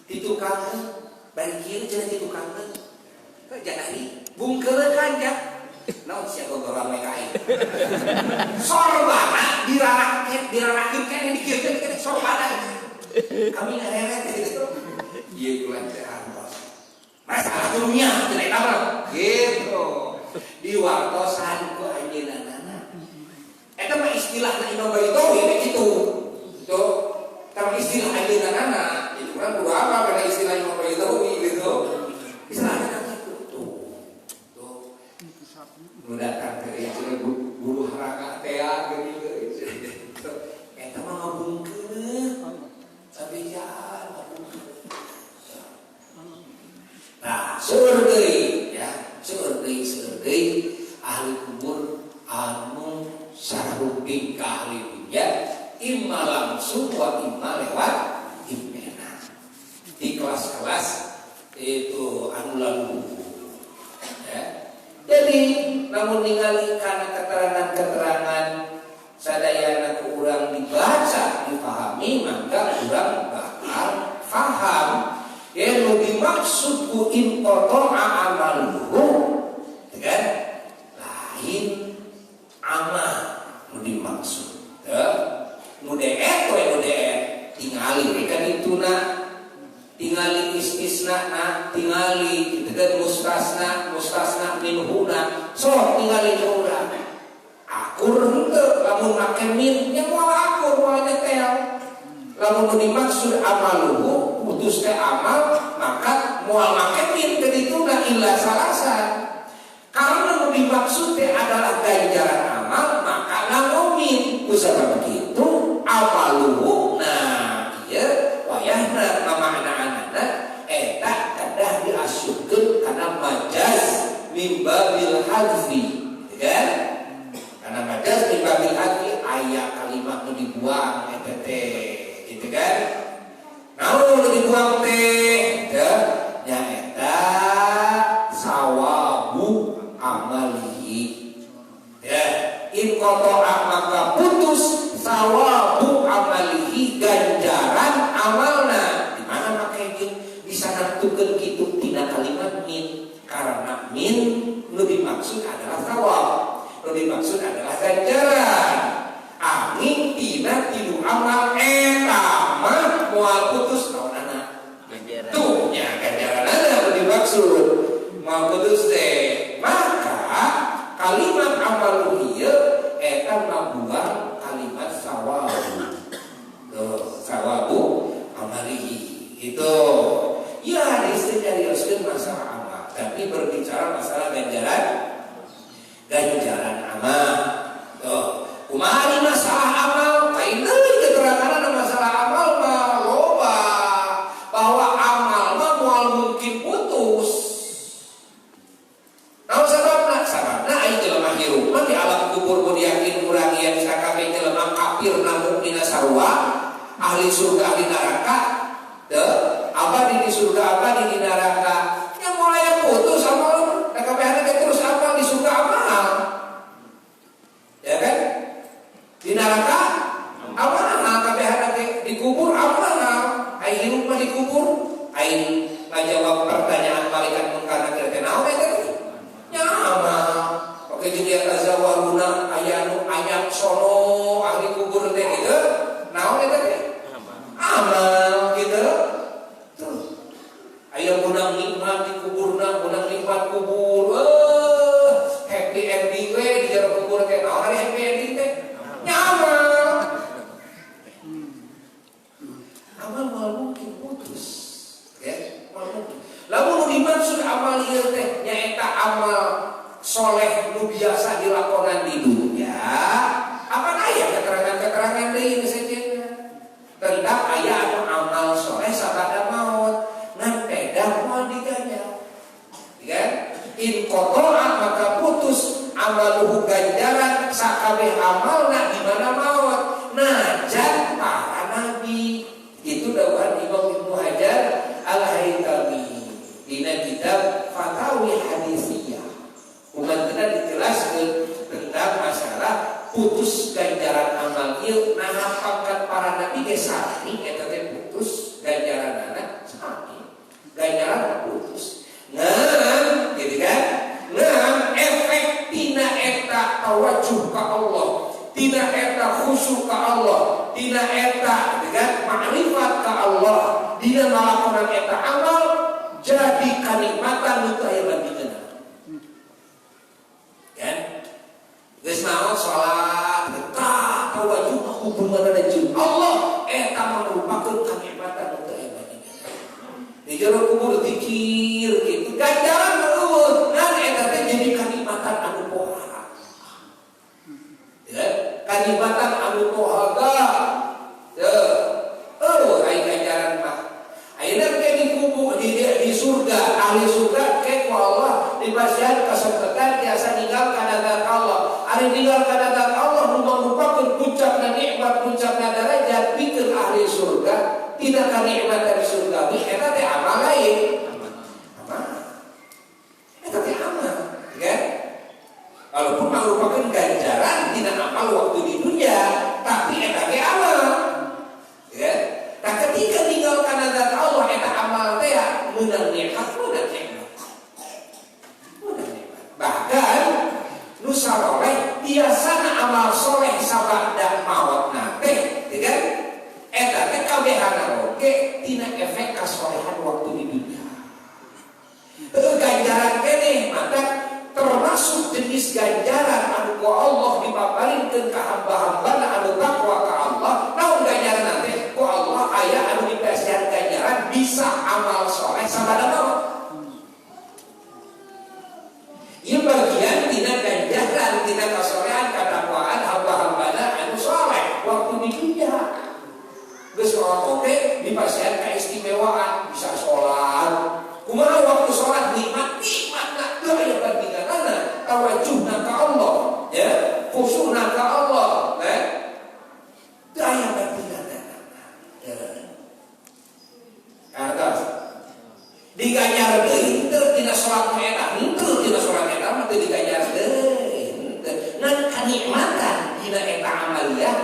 [SPEAKER 1] itu kangen bari kieu cenah itu kangen jadi bungkeun kan ya naon sia gogorang mereka aing sorbana dirarakeun keneh dikieun keneh sorbana kami ngareret gitu ieu kulan teh artos masalah dunia cenah eta mah gitu diwartosan ku anjeunna eta mah istilahna Imam Baitawi teh kitu tuh kalau istilah anjeunna itu kan kudu apa kana istilah Imam Baitawi gitu istilahna mendatang dari guru haraka teh gitu eta mah ngabungkeun sabejan nah seueur deui ya seueur deui ahli kubur anu saruping ka ahli dunya imma langsung wa imma lewat imena di kelas-kelas itu anu lalu ya. Jadi namun ningali karena keterangan-keterangan sadayana ku urang dibaca dipahami maka urang bakal paham ya nu dimaksud ku inqata'a amaluhu kan lain amal nu dimaksud nu deet we nu deet tingali kan ituna tingali istisna tingali gitu kan mustasna minhuna so tingali urang akur henteu lamun make min nya moal akur moal nyetel lamun dimaksud amaluhu putus teh amal maka moal make min teh dituna illa salasan karena dimaksud teh adalah ganjaran amal maka lamun min usaha begitu amaluhu nah ieu wayahna makna eta kadah diasupkeun kana majaz min babil hadfi kan kana majaz min babil hadfi aya kalimat nu dibuang eta teh gitu kan naon nu dibuang teh nya eta sawabu amalihi ya in qata'a maka putus sawabu amalihi ganjaran amalna di mana make bisa nentukeun kitu tina kalimat min karena min lebih maksud adalah sawab lebih maksud adalah ganjaran angin tina tilu amal eta mah moal putus naonana tuh nya ganjaran lebih maksud moal putus teh maka kalimat amal ieu eta ngabuang kalimat sawabu tuh sawabu amalihi itu ya istilah diuskeun masalah amal tapi berbicara masalah ganjaran ganjaran amal. Tuh, kumaha masalah amal? Lain deui keterangan masalah amal mah loba. Bahwa amal mah moal mungkin putus. Naon sababna? Sababna aya jelema hirup mah di alam kubur mun yakin urang yen sakabeh jelema kafir namun dina sarua, ahli surga ahli neraka. Teu, abadi di surga abadi di neraka. Nya mulai putus amal, da kabehana terus amal di surga amal. Ya kan? Di neraka amal kabehana dikubur amal. Ai hirup mah dikubur, ai ngajawab pertanyaan malaikat mungkar nakir teh naon eta? Nya amal. Oke jadi azawaluna ayanu ayat sono ahli kubur teh kitu. Naon eta teh? Amal gitu. Tuh. Aya munang nikmat di kuburna, munang nikmat kubur. Happy ending we di jero kubur teh. Naon ari happy ending teh? Nya amal. Amal moal mungkin putus. Ya, moal mungkin. Lamun dimaksud amal ieu teh nyaeta amal soleh nu biasa dilakonan di dunia. Apa aya keterangan-keterangan deui sajeuna? Tentang aya anu amal soleh sabada maut ngan pedah moal diganjar. Ya, in qata'a maka putus amaluhu ganjaran sakabeh amalna di mana maut. Najan para nabi. Itu dawuhan Imam Ibnu Hajar Al-Haytami dina kitab Fatawi Hadisiyah. Umatna dijelaskeun tentang masalah putus ganjaran amal ieu naha pangkat para nabi ge sami eta teh putus ganjaranna sami. Ganjaran putus. Ngan gitu kan? Ngan efek tina eta tawajuh ka Allah, tina eta khusyuk ka Allah, tina eta dengan ma'rifat ka Allah, dina ngalakonan eta amal jadi kanikmatan nu teu aya bandingeunna. Kan? Geus naon salat, eta tawajuh hubunganna jeung Allah eta merupakeun kanikmatan nu teu aya bandingeunna. Di jero kubur zikir kitu ganjaran eueuh, ngan eta teh jadi kanikmatan anu poha. Ya, kanikmatan anu pohaga. Ai ganjaran mah. Ayeuna teh di kubur di surga, ahli surga ke ku Allah dipasihan kasempatan tiasa ninggal kana zat Allah. Ari ninggal kana zat Allah merupakeun puncakna nikmat, puncakna derajat pikeun ahli surga, tidak kanikmat dari surga. Eta teh amal lain. Amal. Eta teh amal, ya. Walaupun merupakan ganjaran tidak amal waktu di dunia, tapi eta ge amal. Ya. Nah ketika tinggalkan zat Allah eta amal teh meunang nikmat, meunang nikmat. Bahkan nu saleh biasana amal soleh sabada mautna teh, kan? Eta teh kabehana oge tina efek kasolehan waktu di dunia. Ganjaran keneh mata termasuk jenis ganjaran anu ku Allah dipaparingkeun ka hamba-hambana anu takwa ka Allah. Naon ganjaran nanti ku Allah aya anu dipasihan ganjaran bisa amal soleh sabada maut. Ieu bagian tina ganjaran tina kasolehan katakwaan hamba-hambana anu soleh waktu di dunia. Geus oge dipasihan kaistimewaan bisa salat. Kumaha waktu salat nikmat teu aya bandinganna, tawajuhna ka Allah, ya, khusyukna ka Allah, kan? Teu aya bandinganna. Ya. Atas diganjar deui teu tina salat eta, teu tina salat eta mah teu diganjar deui. Ngan kanikmatan dina eta amaliyah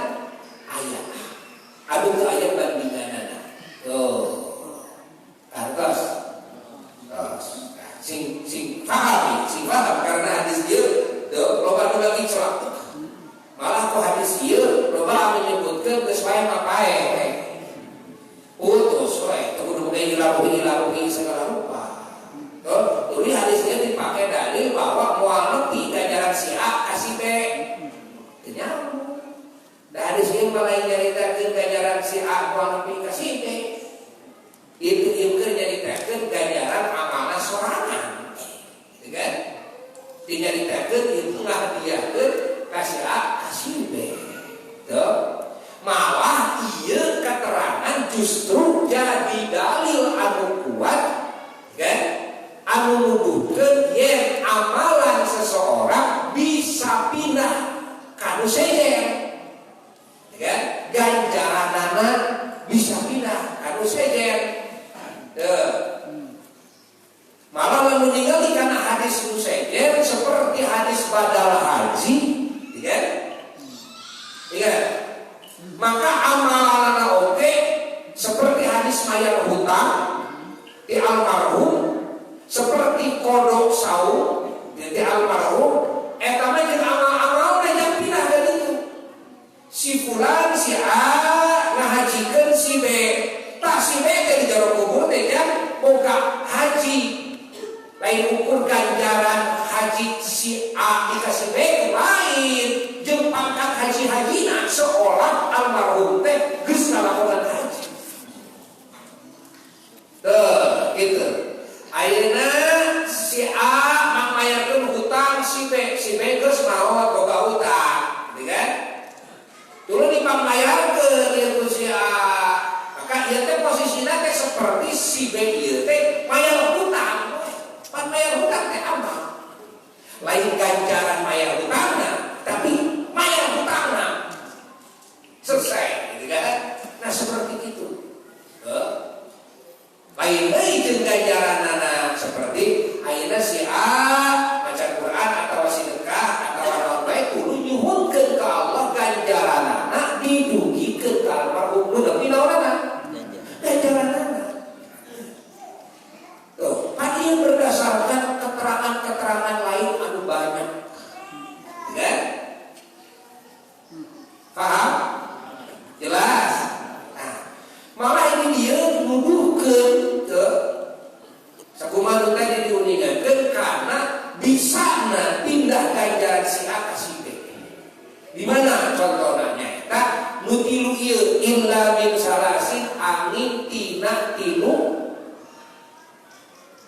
[SPEAKER 1] aya. Adu teu aya bandinganna. Tuh. Atas sing paham karena hadis ieu teu loba nu lagi salat. Malah ku hadis ieu loba menyebutkeun geus wae mapae. Putus wae teu kudu dilaruhi segala rupa. Tuh, jadi hadis ieu dipakai dalil bahwa moal nepi ganjaran si A ka si B. Teu nyambung. Da hadis ieu malah nyaritakeun ganjaran si A moal nepi ka si B. Itu ieu keur nyaritakeun ganjaran amalna sorangan. Kan? dinyaritakeun itu ngahadiahkeun kasih A kasih B. Tuh. Malah ieu keterangan justru jadi dalil anu kuat kan anu nuduhkeun yen amalan seseorang bisa pindah kanu sejen kan ganjaranana bisa pindah kanu sejen. Malah lamun ningali kana hadis nu sejen seperti hadis badal haji kan kan maka amalan oke seperti hadis mayar hutang di almarhum seperti kodok saum di almarhum eta mah jeung amal-amal yang pindah dari itu si fulan si A ngahajikeun si B tah si B teh di jero kubur teh kan boga haji lain ukur ganjaran haji si A dikasih B lain jeung pangkat haji-hajina seolah almarhum teh geus ngalakonan haji. Tuh, gitu. Ayeuna si A mangmayarkeun hutang si B geus maot boga hutang, gitu kan? Dulu dipangmayarkeun ieu si A. Maka ieu teh posisina teh seperti si B ieu teh mayar hutang. Pan mayar hutang teh amal. Lain ganjaran mayar hutangna, tapi mayar hutangna selesai, gitu kan? Nah seperti itu. Lain jeung ganjaranana seperti ayeuna si A maca Quran atau sedekah atau naon bae kudu nyuhunkeun ka Allah ganjaranana didugikeun ka almarhum nepi naonana? Ganjaranana. Tuh, hanya berdasarkan keterangan-keterangan lain anu banyak. Kan? Paham? Jelas? Nah, malah ini dia nuduhkeun ke sakumaha tadi diuningakeun karena bisana pindah ganjaran si A ka si B. Di mana contohna nyaeta nu tilu ieu illa min salasin angin tina tilu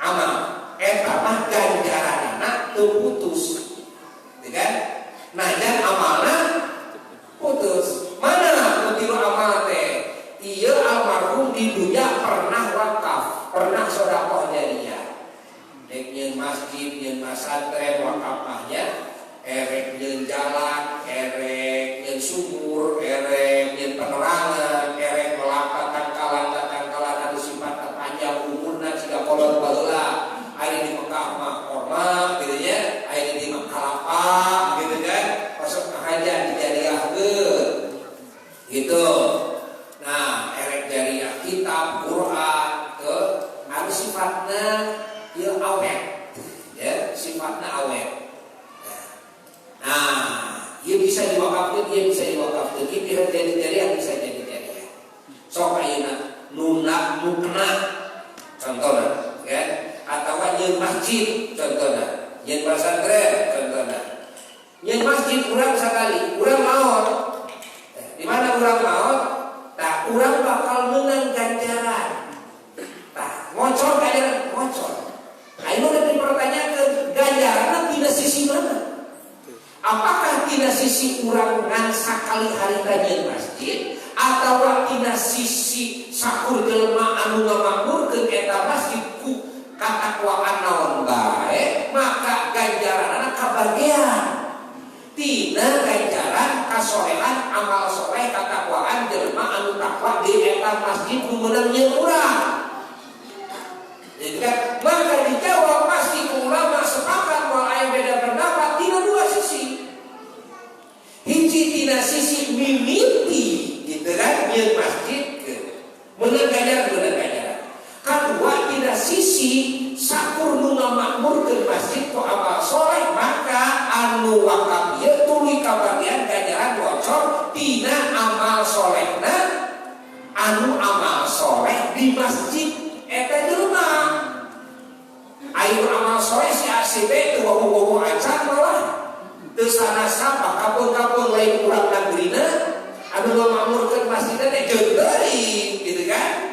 [SPEAKER 1] amal eta mah ganjaranana teu putus. Kan? Nah, dan amalna putus. Mana nu tilu amal teh? Ieu almarhum di dunia pernah wakaf, pernah sedekah jariyah. Dek nyeun masjid, nyeun pesantren wakafnya, erek nyeun jalan, erek nyeun sumur, erek nyeun penerangan, erek melapatkan kalan anu sifat panjang umurna siga kolot baheula. Aya di Mekah mah hormat gitu ya, aya di Kalapa gitu kan, masuk ke hajat dijadiahkeun gitu. Nah, erek jariah kitab Quran ke anu sifatna ieu awet ya, sifatna awet. Nah, ieu bisa diwakafkeun, ieu bisa diwakafkeun, ieu bisa jadi jariah, bisa jadi jariah. Sok ayeuna nunna mukna contohna ya. Atau nyeun masjid contohna, nyeun pesantren contohna. Nyeun masjid urang sakali, urang maot. Di mana urang maot? Tah urang bakal meunang ganjaran. Tah ngocor ganjaran ngocor. Ayeuna udah dipertanyakeun ganjaranna tina sisi mana? Apakah tina sisi urang ngan sakali harita nyeun masjid atawa tina sisi sakur jelema anu ngamakmurkeun eta masjid ku katakwaan naon bae maka ganjaranna kabagian tina ganjaran kasolehan amal soleh katakwaan jelema anu takwa di eta masjid nu meunang nyeun urang. Jadi kan maka dijawab pasti ulama sepakat bahwa aya beda pendapat tina dua sisi. Hiji tina sisi mimiti gitu kan nyeun masjid meunang ganjaran. Kedua tina sisi sakur nu ngamakmurkeun masjid ku amal soleh maka anu wakaf ieu tuluy kabagian ganjaran bocor tina amal solehna anu amal soleh di masjid eta jelema. Ayo amal soleh si ACB teu wowo acan malah teu sanasa kapun-kapun lain urang nagrina anu ngamakmurkeun masjid teh jeung teuing gitu kan.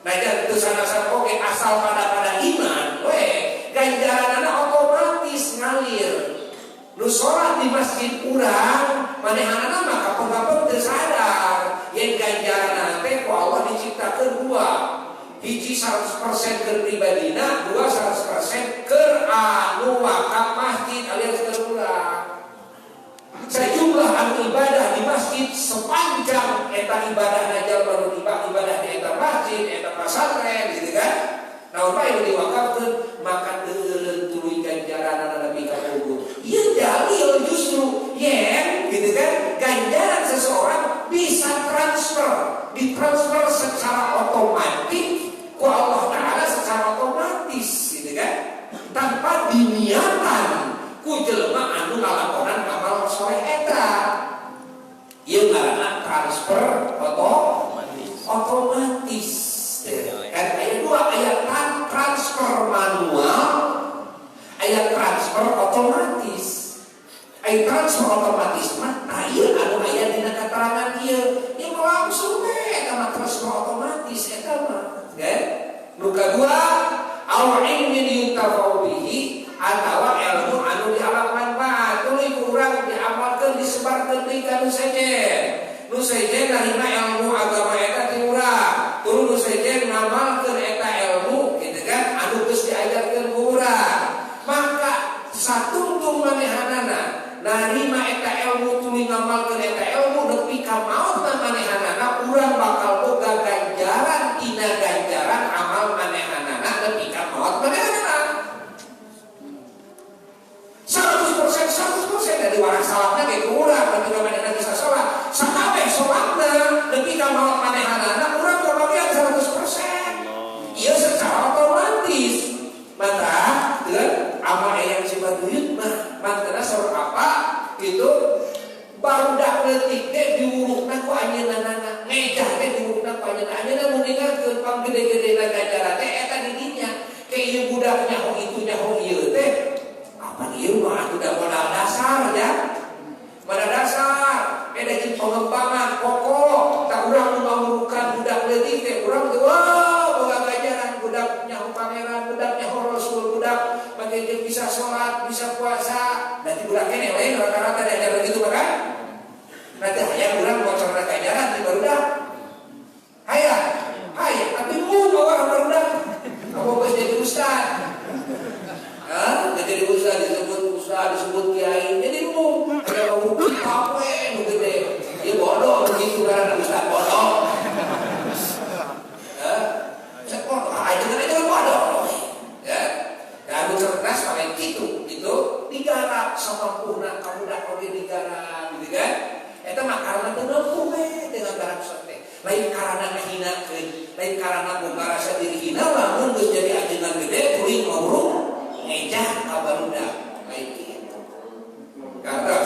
[SPEAKER 1] Nah, dan itu sana-sana oke asal pada iman, ganjaranana otomatis ngalir. Nu sholat di masjid urang manehanana mah kapeng-kapeng teu sadar yen ganjaran teh ku Allah diciptakeun dua. Hiji 100% keur pribadina, dua 100% keur anu wakaf masjid alias keur urang. Sejumlah anu ibadah di masjid sepanjang eta ibadahna jalma nu ibadah di eta masjid, eta pasantren gitu kan. Naon bae diwakafkeun maka teu tuluy ganjaran nepi ka kubur. Ieu dalil justru yen gitu kan ganjaran seseorang bisa ditransfer secara otomatis ku Allah Ta'ala secara otomatis gitu kan tanpa diniatan ku jelema anu ngalakonan amal soleh eta. Ieu ngaranna transfer otomatis. Kan aya dua, aya transfer manual, aya transfer otomatis. Aya transfer otomatis mah aya anu aya dina keterangan ieu. Ieu langsung we eta transfer otomatis eta mah. Kan? Nu kadua, au ilmin yuntafau bihi atawa ilmu anu dialam manfaat. Tuluy urang diamalkeun disebarkeun deui ka nu sejen. Nu sejen narima ilmu agama eta ti urang. Tuluy nu sejen ngamalkeun eta ilmu gitu kan anu geus diajarkeun ku urang. Maka satungtung manehanana narima eta ilmu tuluy ngamalkeun eta ilmu nepi ka maot manehanana urang bakal boga ganjaran tina ganjaran amal manehanana nepi ka maot manehanana. 100% dari waras salahna ge urang nepi ka manehanana bisa salat. Sakabeh salatna nepi ka maot manehanana urang kebagian 100%. Ieu secara otomatis. Maka dengan amal yang sifat duyut mah mantena saur apa itu barudak leutik teh diurukna ku anjeunna ngejah teh diurukna ku anjeunna mun ningalkeun pang gede-gedena ganjaran teh eta di dinya ke ieu budak nyaho itu nyaho ieu teh apa ieu mah atuh da modal dasar ya modal dasar eta jeung pengembangan pokok tak urang nu mamurukan budak leutik teh urang teh wah boga ganjaran budak nyaho pangeran budak nyaho rasul budak bagi bisa sholat bisa puasa nanti budak kene lain rata-rata diajar begitu kan nanti hayang urang bocorna ganjaran di barudak hayang tapi mun bawa barudak kamu geus jadi ustaz jadi ustaz disebut kiai jadi mu ada mau kawe nu gede ieu bodoh begitu karena ustaz bodoh sekolah aja bodoh ya anu cerdas paling itu digarap samampuna kamudak oge digarap gitu kan eta mah karana teu nempuh we dengan garap sate lain karana ngahinakeun lain karana boga rasa diri hina lamun geus jadi ajengan gede tuluy ngawurung ngejah ka barudak lain kitu kata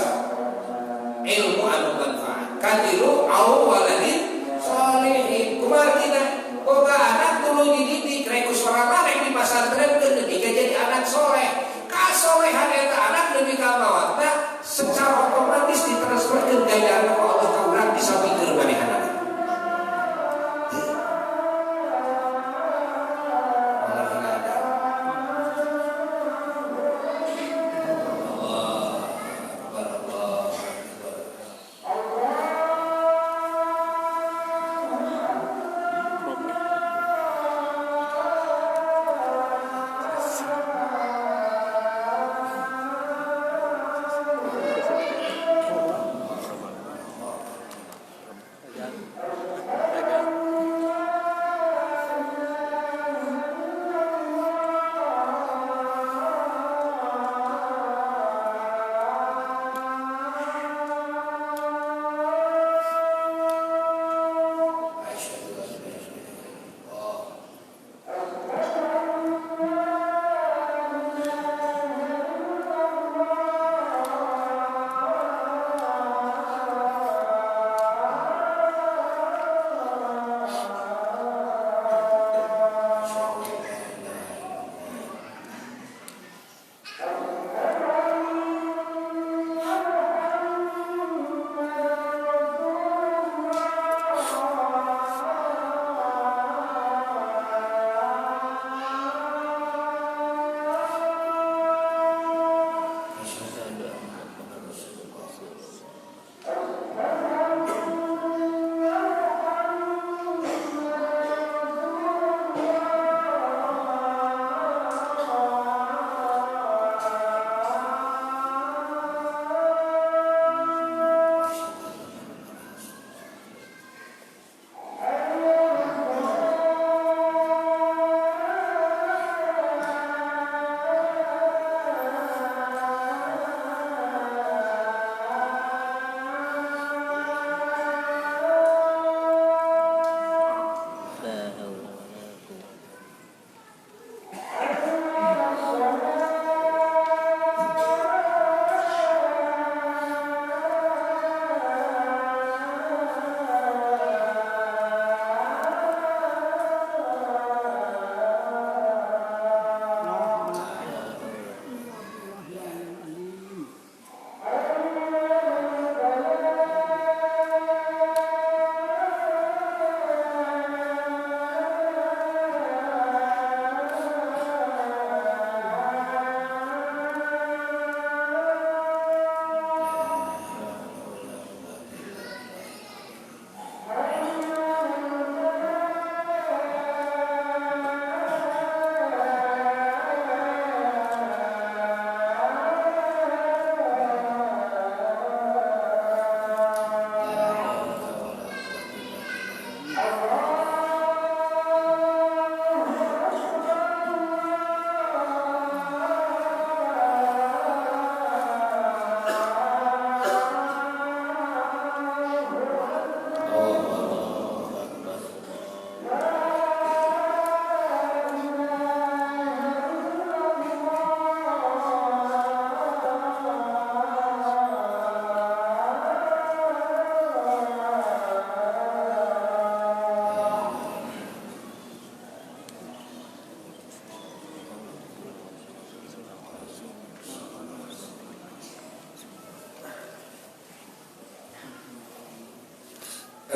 [SPEAKER 1] ilmu anu manfaat katilu au waladin sholihin kumartina boga anak tuluy dididik rek usora maneh di pasantren teu jadi anak soleh kasolehan eta anak lebih ka maotna secara otomatis ditransferkeun ganjaran ka Allah ka urang bisa mikir manehanana.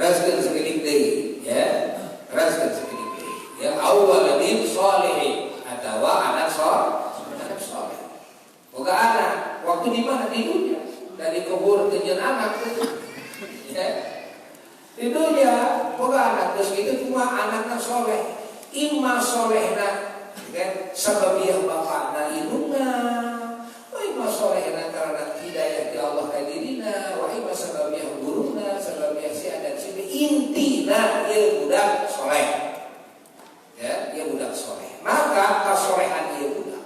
[SPEAKER 1] Raskeun sakidik deui ya. Raskeun sakidik deui. Ya awwaladin sholihin atawa anak soleh. Boga anak waktu di mana di dunia dari kubur ke anak ya. Di dunia boga anak terus itu cuma anakna soleh. Imma solehna kan sababiah bapakna indungna. Wa imma solehna karena hidayah di Allah ka dirina, wa imma sababiah guruna, sababiah si adat si intina ieu budak soleh. Ya, ieu budak soleh. Maka kasolehan ieu budak,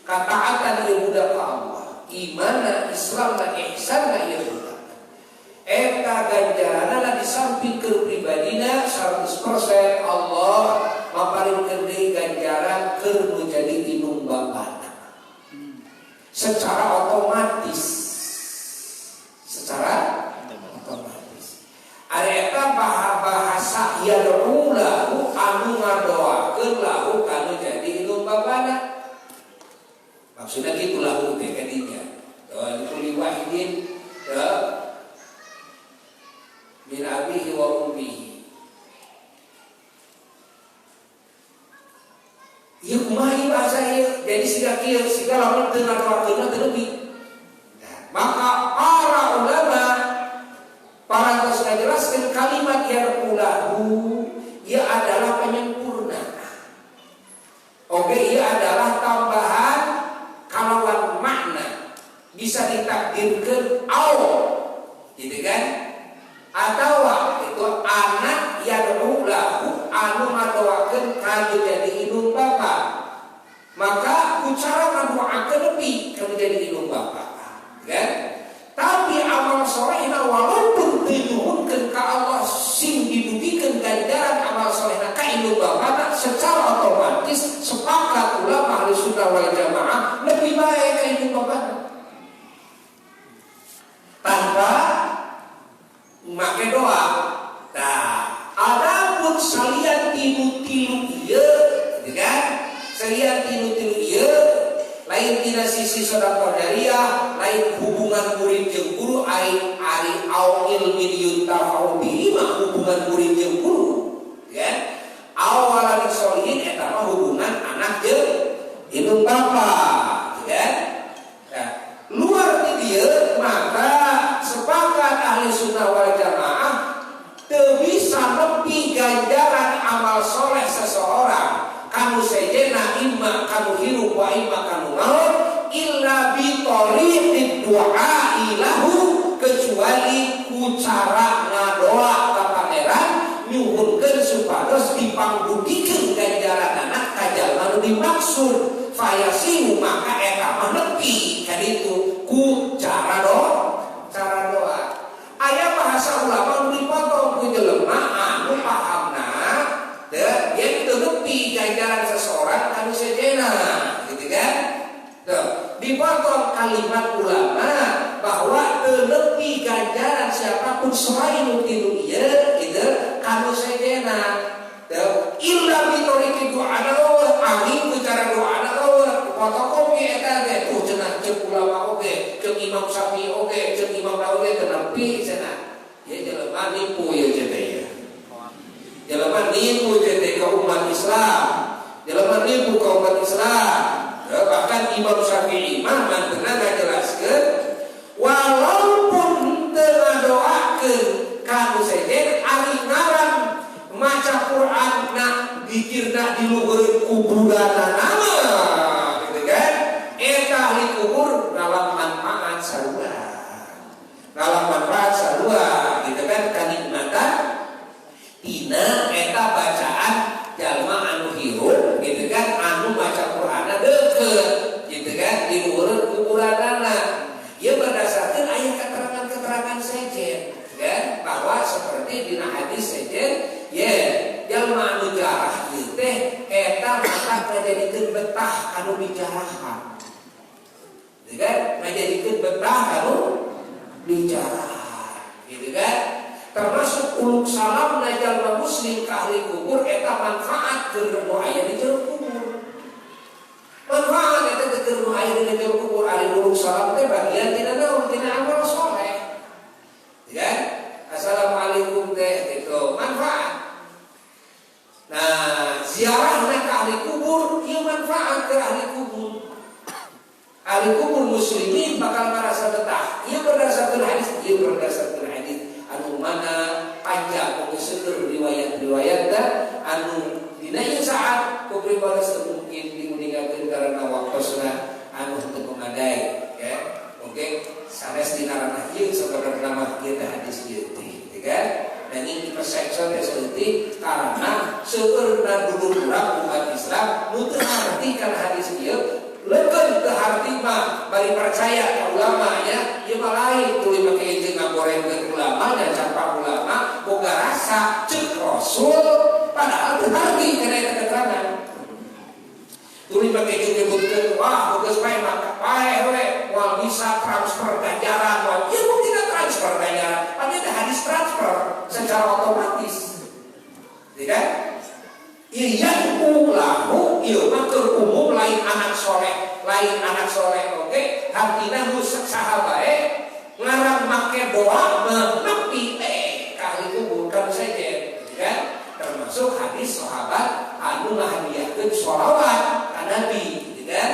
[SPEAKER 1] kataatan ieu budak ka Allah, imanna, Islamna, ihsanna ieu budak. Eta ganjaranna di samping keur pribadina 100% Allah maparingkeun deui ganjaran keur nu jadi indung bapana. Secara otomatis. Ari eta bahasa yad'u lahu anu ngadoakeun lahu kanu jadi indung bapana. Maksudna kitu lahu teh kadinya. Itu liwahidin min abihi wa ummihi. Ieu kumaha ieu bahasa ieu? Jadi siga kieu, siga lamun teu ngadoakeun teh leuwih. Maka para ulama parantos ngajelaskeun kalimat yarqulahu ieu adalah penyempurna. Oke, ieu adalah tambahan kalawan makna bisa ditakdirkeun au. Gitu kan? Atau itu anak yad'u lahu anu ngadoakeun kanu jadi indung bapa. Maka ucara ngadoakeun lebih kanu jadi indung bapa. Kan? Tapi amal solehna walaupun dinuhunkeun ka Allah sing didugikeun ganjaran amal solehna ka indung bapa secara otomatis sepakat ulama ahli sunnah wal jamaah lebih baik ka indung bapa. Tanpa make doa. Nah, adapun salian tilu-tilu ieu, gitu kan? Salian tilu-tilu ieu lain tina sisi sedekah jariah, lain hubungan murid jeung guru, ari au ilmin yuntafa'u bihi mah hubungan murid jeung guru, kan? Awalan sholihin eta mah hubungan anak jeung indung bapa, kan? Nah, luar ti dieu maka sepakat ahli sunnah wal jamaah teu bisa nepi ganjaran amal soleh seseorang kanu sejena imma kanu hirup wa imma kanu maut illa bi thariqid du'a ilahu kecuali ku cara ngadoa ka pangeran nyuhunkeun supados dipangbudikeun ganjaranna ka jalma nu dimaksud fayasihu maka eta mah nepi ka ditu ku cara doa. Aya bahasa ulama nu dipotong ku jelema anu pahamna teh yen teu nepi ganjaran seseorang kanu sejena, gitu kan? Tuh, dipotong kalimat ulama bahwa teu nepi ganjaran siapapun selain nu tilu ieu gitu kanu sejena. Tuh, illa bi tariqi du'ana angin ku cara doana fotokopi eta ge tuh cenah ceuk ulama oge, ceuk Imam Syafi'i oge, ceuk Imam Nawawi teu nepi cenah. Ye jelema nipu ye cenah ya. Jelema nipu cenah ka umat Islam. Jelema nipu ka umat Islam. Bahkan Imam Syafi'i mah manteuna ngajelaskeun walaupun teu ngadoakeun kanu sejen ari ngaran maca Quran na dikirna di luhur kuburanna nama. Ahli kubur dalam manfaat sarua, gitu kan kanikmatan tina eta bacaan jalma anu hirup, gitu kan anu maca Qur'ana deukeut, gitu kan di luhur kuburanana. Ieu berdasarkan aya keterangan-keterangan sejen, kan bahwa seperti dina hadis sejen, jalma anu jarah ieu teh eta mata ngajadikeun betah anu dijarahan. Kan menjadikan betah kamu bicara, gitu kan? Termasuk uluk salam najal muslim ke ahli kubur eta manfaat keur nu aya di jero kubur. Manfaat eta keur nu aya di jero kubur ahli uluk salam teh bagian tina naon tina amal saleh. Ya, assalamualaikum teh ahli kubur muslimin bakal merasa betah. Ieu berdasarkan hadis anu mana panjang mengesedur riwayat-riwayat anu dina ieu saat kubur baris mungkin diuningakeun karena waktosna anu teu memadai ya. Oke, sanes dina ranah ieu saudara nama ieu hadis ieu teh kan. Dan ini persepsi seperti karena seueurna dulu urang umat Islam nu teu arti kana hadis ieu lekeun teu harti mah bari percaya ka ulama nya ieu mah lain tuluy make jeung ngagorengkeun ulama dan campak ulama boga rasa ceuk Rasul padahal teu harti kana eta keterangan tuluy make jeung nyebutkeun wah boga wae maka wae we wah bisa transfer ganjaran wah ieu mah tidak transfer ganjaran padahal ada hadis transfer secara otomatis tidak yang ulahu ieu mah keur umum lain anak soleh oke hartina rusak saha bae ngarang make doa nepi ka ahli kubur kan saja kan termasuk hadis sahabat anu ngahadiahkeun sholawat ka nabi kan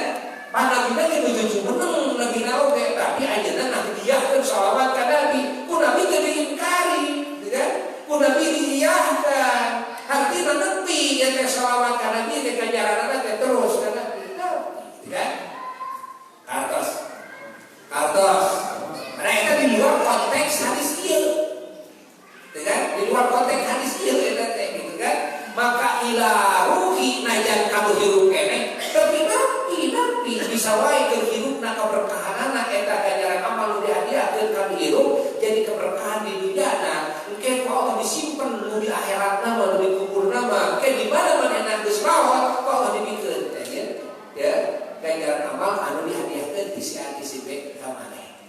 [SPEAKER 1] panabina ge nuju meneng nabi oge tapi ayeuna ngahadiahkeun sholawat ka nabi ku nabi teu diingkari kan ku nabi diiyahkan artinya nepi ya teh sholawat ka nabi teh ganjaranna teh terus kana kan kartos mereka di luar konteks hadis ieu kan di luar konteks hadis ieu eta teh gitu kan maka ila ruhi najan kamu hirup keneh tapi napi bisa wae keur hirupna keberkahanana eta ganjaran amal nu dihadiahkeun ka hirup jadi keberkahan di dunyana engke ku Allah disimpen nu di akhiratna mah di kuburna mah engke di mana manehna geus maot ku Allah dibikeun teh ya ganjaran amal anu dihadiahkeun ti si A ti si B ka maneh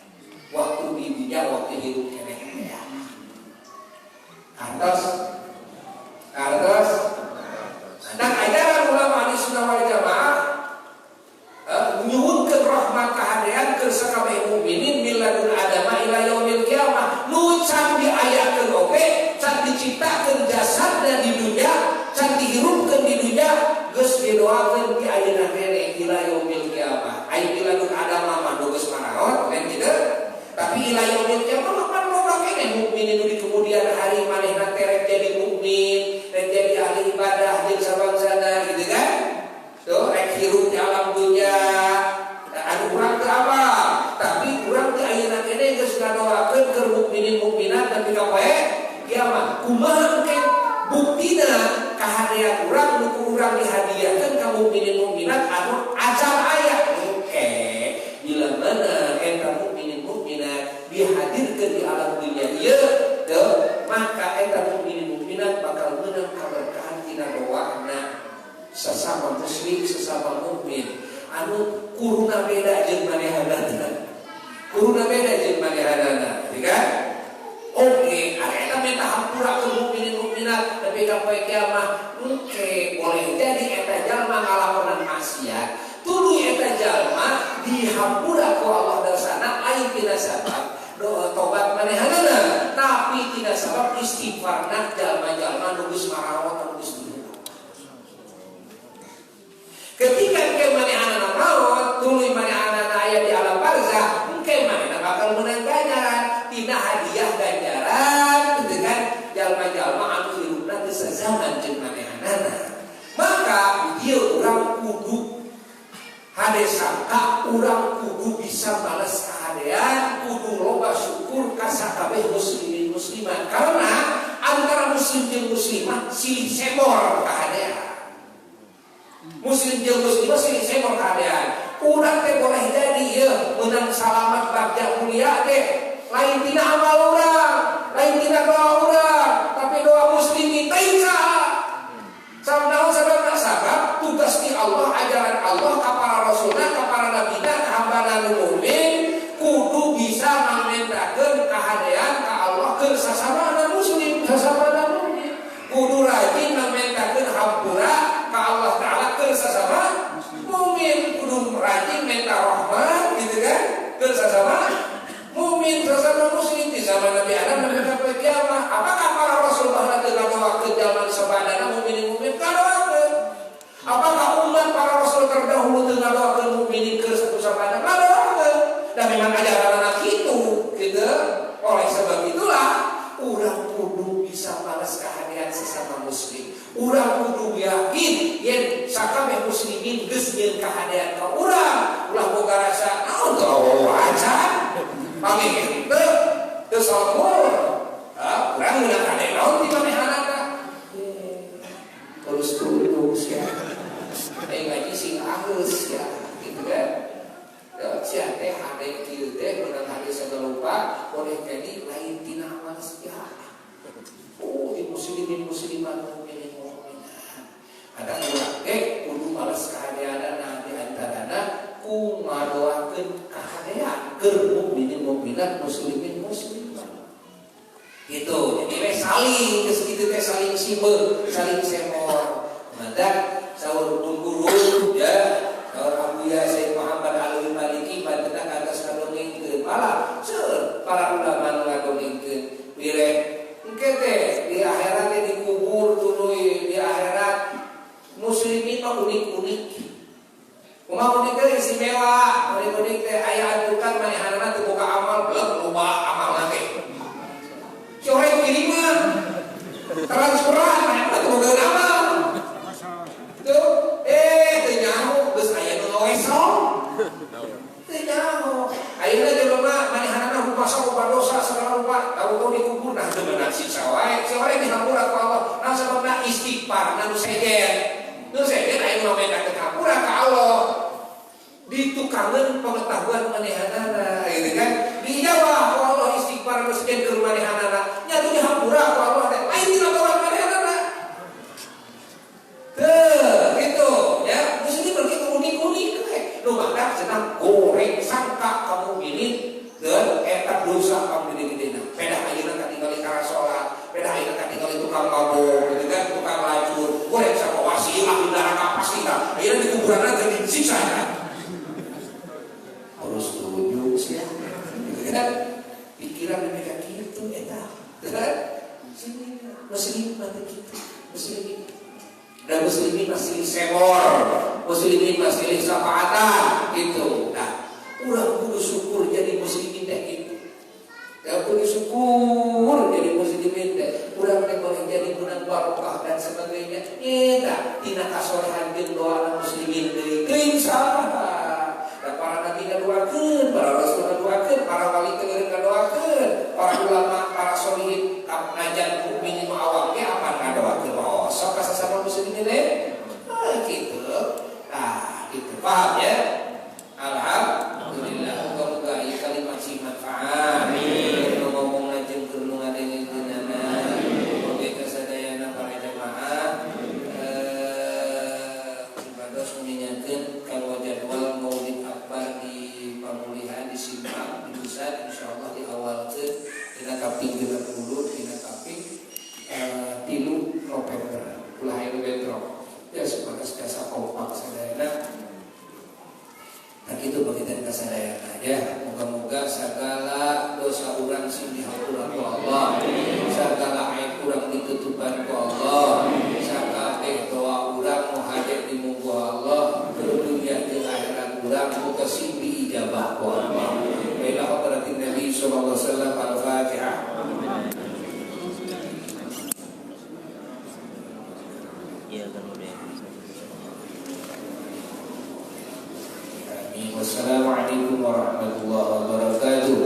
[SPEAKER 1] waktu di dunya waktu hirup keneh ya kartos dan ajaran ulama Ahlussunnah wal Jamaah nyuhunkeun rahmat kahadiran keur sakabeh mukminin miladun adama ila yaumil qiyamah nu can diayakeun oge can diciptakeun jasadna di dunya can dihirupkeun di dunya geus didoakeun ti ayeuna keneh ila yaumil qiyamah ai miladun adama mah nu geus maraot lain kitu tapi ila yaumil qiyamah mah kan loba keneh mukminin nu di kemudian hari manehna terek jadi mukmin rek jadi ahli ibadah jeung sabangsana gitu kan tuh rek hirup di alam dunya anu urang teu apa tapi urang teh ayeuna keneh geus ngadoakeun keur mukminin mukminat tapi ka poe kiamat kumaha engke buktina kahadiran urang nu ku urang dihadiahkeun ka mukminin mukminat anu acal aya engke bila mana eta mukminin mukminat dihadirkeun di alam dunya ieu teu maka eta mukminin mukminat bakal meunang kaberkahan tina doana sesama muslim sesama mukmin anu kuruna beda jeung manehanana ya kan oke ada minta hampura ke mukminin mukminat tapi ka poe kiamat engke boleh jadi eta jalma ngalakonan maksiat tuluy eta jalma dihampura ku Allah dasana lain tina sabab doa tobat manehanana tapi tidak sabab istighfarna jalma-jalma nu geus marawat anu geus ketika engke manehana maut tuluy manehana aya di alam barzah engke manehna bakal meunang ganjaran tina hadiah ganjaran gitu kan jalma-jalma anu hirupna teu sazaman jeung manehana maka ieu urang kudu hade sangka urang kudu bisa bales kahadean kudu loba syukur ka sakabeh muslimin muslimat karena antara muslim jeung muslimat silih semor kahadean muslim jeung muslimah silih semor kahadean urang teh boleh jadi ieu meunang salamat bagja mulia teh lain tina amal urang lain tina doa urang tapi doa muslimin teh sabda sabda sabab tugas ti Allah ajaran Allah ka para rasulna ka para nabina ka hambana mukmin kudu bisa mamentakeun kahadean ka Allah keur sasabana muslim sasabana mukmin kudu rajin mamentakeun hampura ka Allah taala keur sasama mukmin kudu rajin minta rahmat gitu kan keur sasama mukmin sasama muslim di zaman Nabi Adam dan sampai kiamat apakah para rasul bahwa teu ngadoakeun zaman sabadana mukmin kadoakeun apakah umat para rasul terdahulu teu ngadoakeun mukmin ajaran anak itu, gitu. Oleh sebab itulah, urang kudu bisa balas kehadiran sesama muslim. Urang kudu yakin yen sakabeh muslimin geus jeung kehadiran ka urang. Ulah boga rasa naon teu wacan. Pamingih teu sombong. Urang meunang kade naon ti manehanana. Terus tulus ya. Ngaji sing alus ya, gitu kan. Sia teh hade kieu teh meunang hade sagalupa boleh jadi lain tina amal sejahat. Oh, muslimin muslimat mukminin mukminat. Ada urang teh kudu balas kahadeanana di antarana ku ngadoakeun kahadean keur mukminin mukminat muslimin muslimat. Gitu. Jadi we saling geus kitu teh saling simbeu, saling semor. Mantap saur guru ya. Saur Abuya Syekh Muhammad Alwi Maliki bantenna kados ngadongengkeun malah seueur para ulama ngadongengkeun pilih engke teh di akhirat teh dikubur tuluy di akhirat muslimin mah unik-unik. Kumaha unik teh istimewa, unik-unik teh aya ajukan manehanana teu boga amal beuleuh loba amal teh. Si orang kiriman transferan manehanana teu boga amal. Tuh, teu nyaho geus aya nu ngawesong. Teu nyaho. Ayeuna jelema manehanana rupa sarupa dosa segala rupa, tahu-tahu dikubur nah teu meunang siksa wae. Si wae dihampura ku Allah. Nah sababna istighfar nu sejen. Nu sejen aya nu menda teu hampura ka Allah. Ditukangeun pengetahuan manehanana, gitu kan? Dijawab ku Allah istighfar nu sejen keur manehanana. Nya teu dihampura ku Allah teh. Lain tina kawan manehanana. Gitu ya, muslim begitu unik-unik teh. Nu badak cenah goreng sangka kamu ini dan eta dosa kamu gede-gedena. Pedah ayeuna katingali cara salat, pedah ayeuna katingali tukang mabok, gitu kan, tukang lacur, goreng sangka wasilah di neraka pasti kan. Ayeuna di kuburan teh disiksa kan. Harus tujuh sih ya. Gitu kan? Pikiran mereka gitu eta. Kan? Sini muslim mati gitu. Muslimin dan muslimin masih semor, muslimin masih syafaatan gitu. Nah, urang kudu syukur jadi muslimin teh gitu. Ya kudu syukur jadi muslimin teh. Urang teh boleh jadi gunang barokah dan sebagainya. Eta tina kasolehan jeung doa muslimin deui teuing saha. Dan para nabi ngadoakeun, para rasul ngadoakeun, para wali teh ngadoakeun, para ulama, para sholihin, najan mukminin awam ge apa ngadoakeun. Oh, sok sesama muslimin teh. Gitu. Nah, gitu. Paham ya? Alhamdulillah. Moga-moga ieu kalimat sih manfaat. Amin. Ngomong lajeng keur nu ngadengeunana. Mugi kasadayana para jamaah ibadah menyanyikan kalau jadwal Maulid Akbar di Pamulihan di Simpang di Pusat insyaallah diawalkeun dina kaping 30 dina kaping 3 November. Ulah aya bentrok. Ya sebatas jasa kompak sadayana. Nah gitu bagian kasadayana ya. Moga-moga segala dosa urang sing dihampura ku Allah. Segala aib urang ditutupan ku Allah. Sakabeh doa urang nu hajat di muka Allah. Dunia jeung akhirat urang muga sing diijabah ku Allah. Ila hadratin Nabi sallallahu alaihi wasallam al-Fatihah. Wassalamualaikum warahmatullahi wabarakatuh.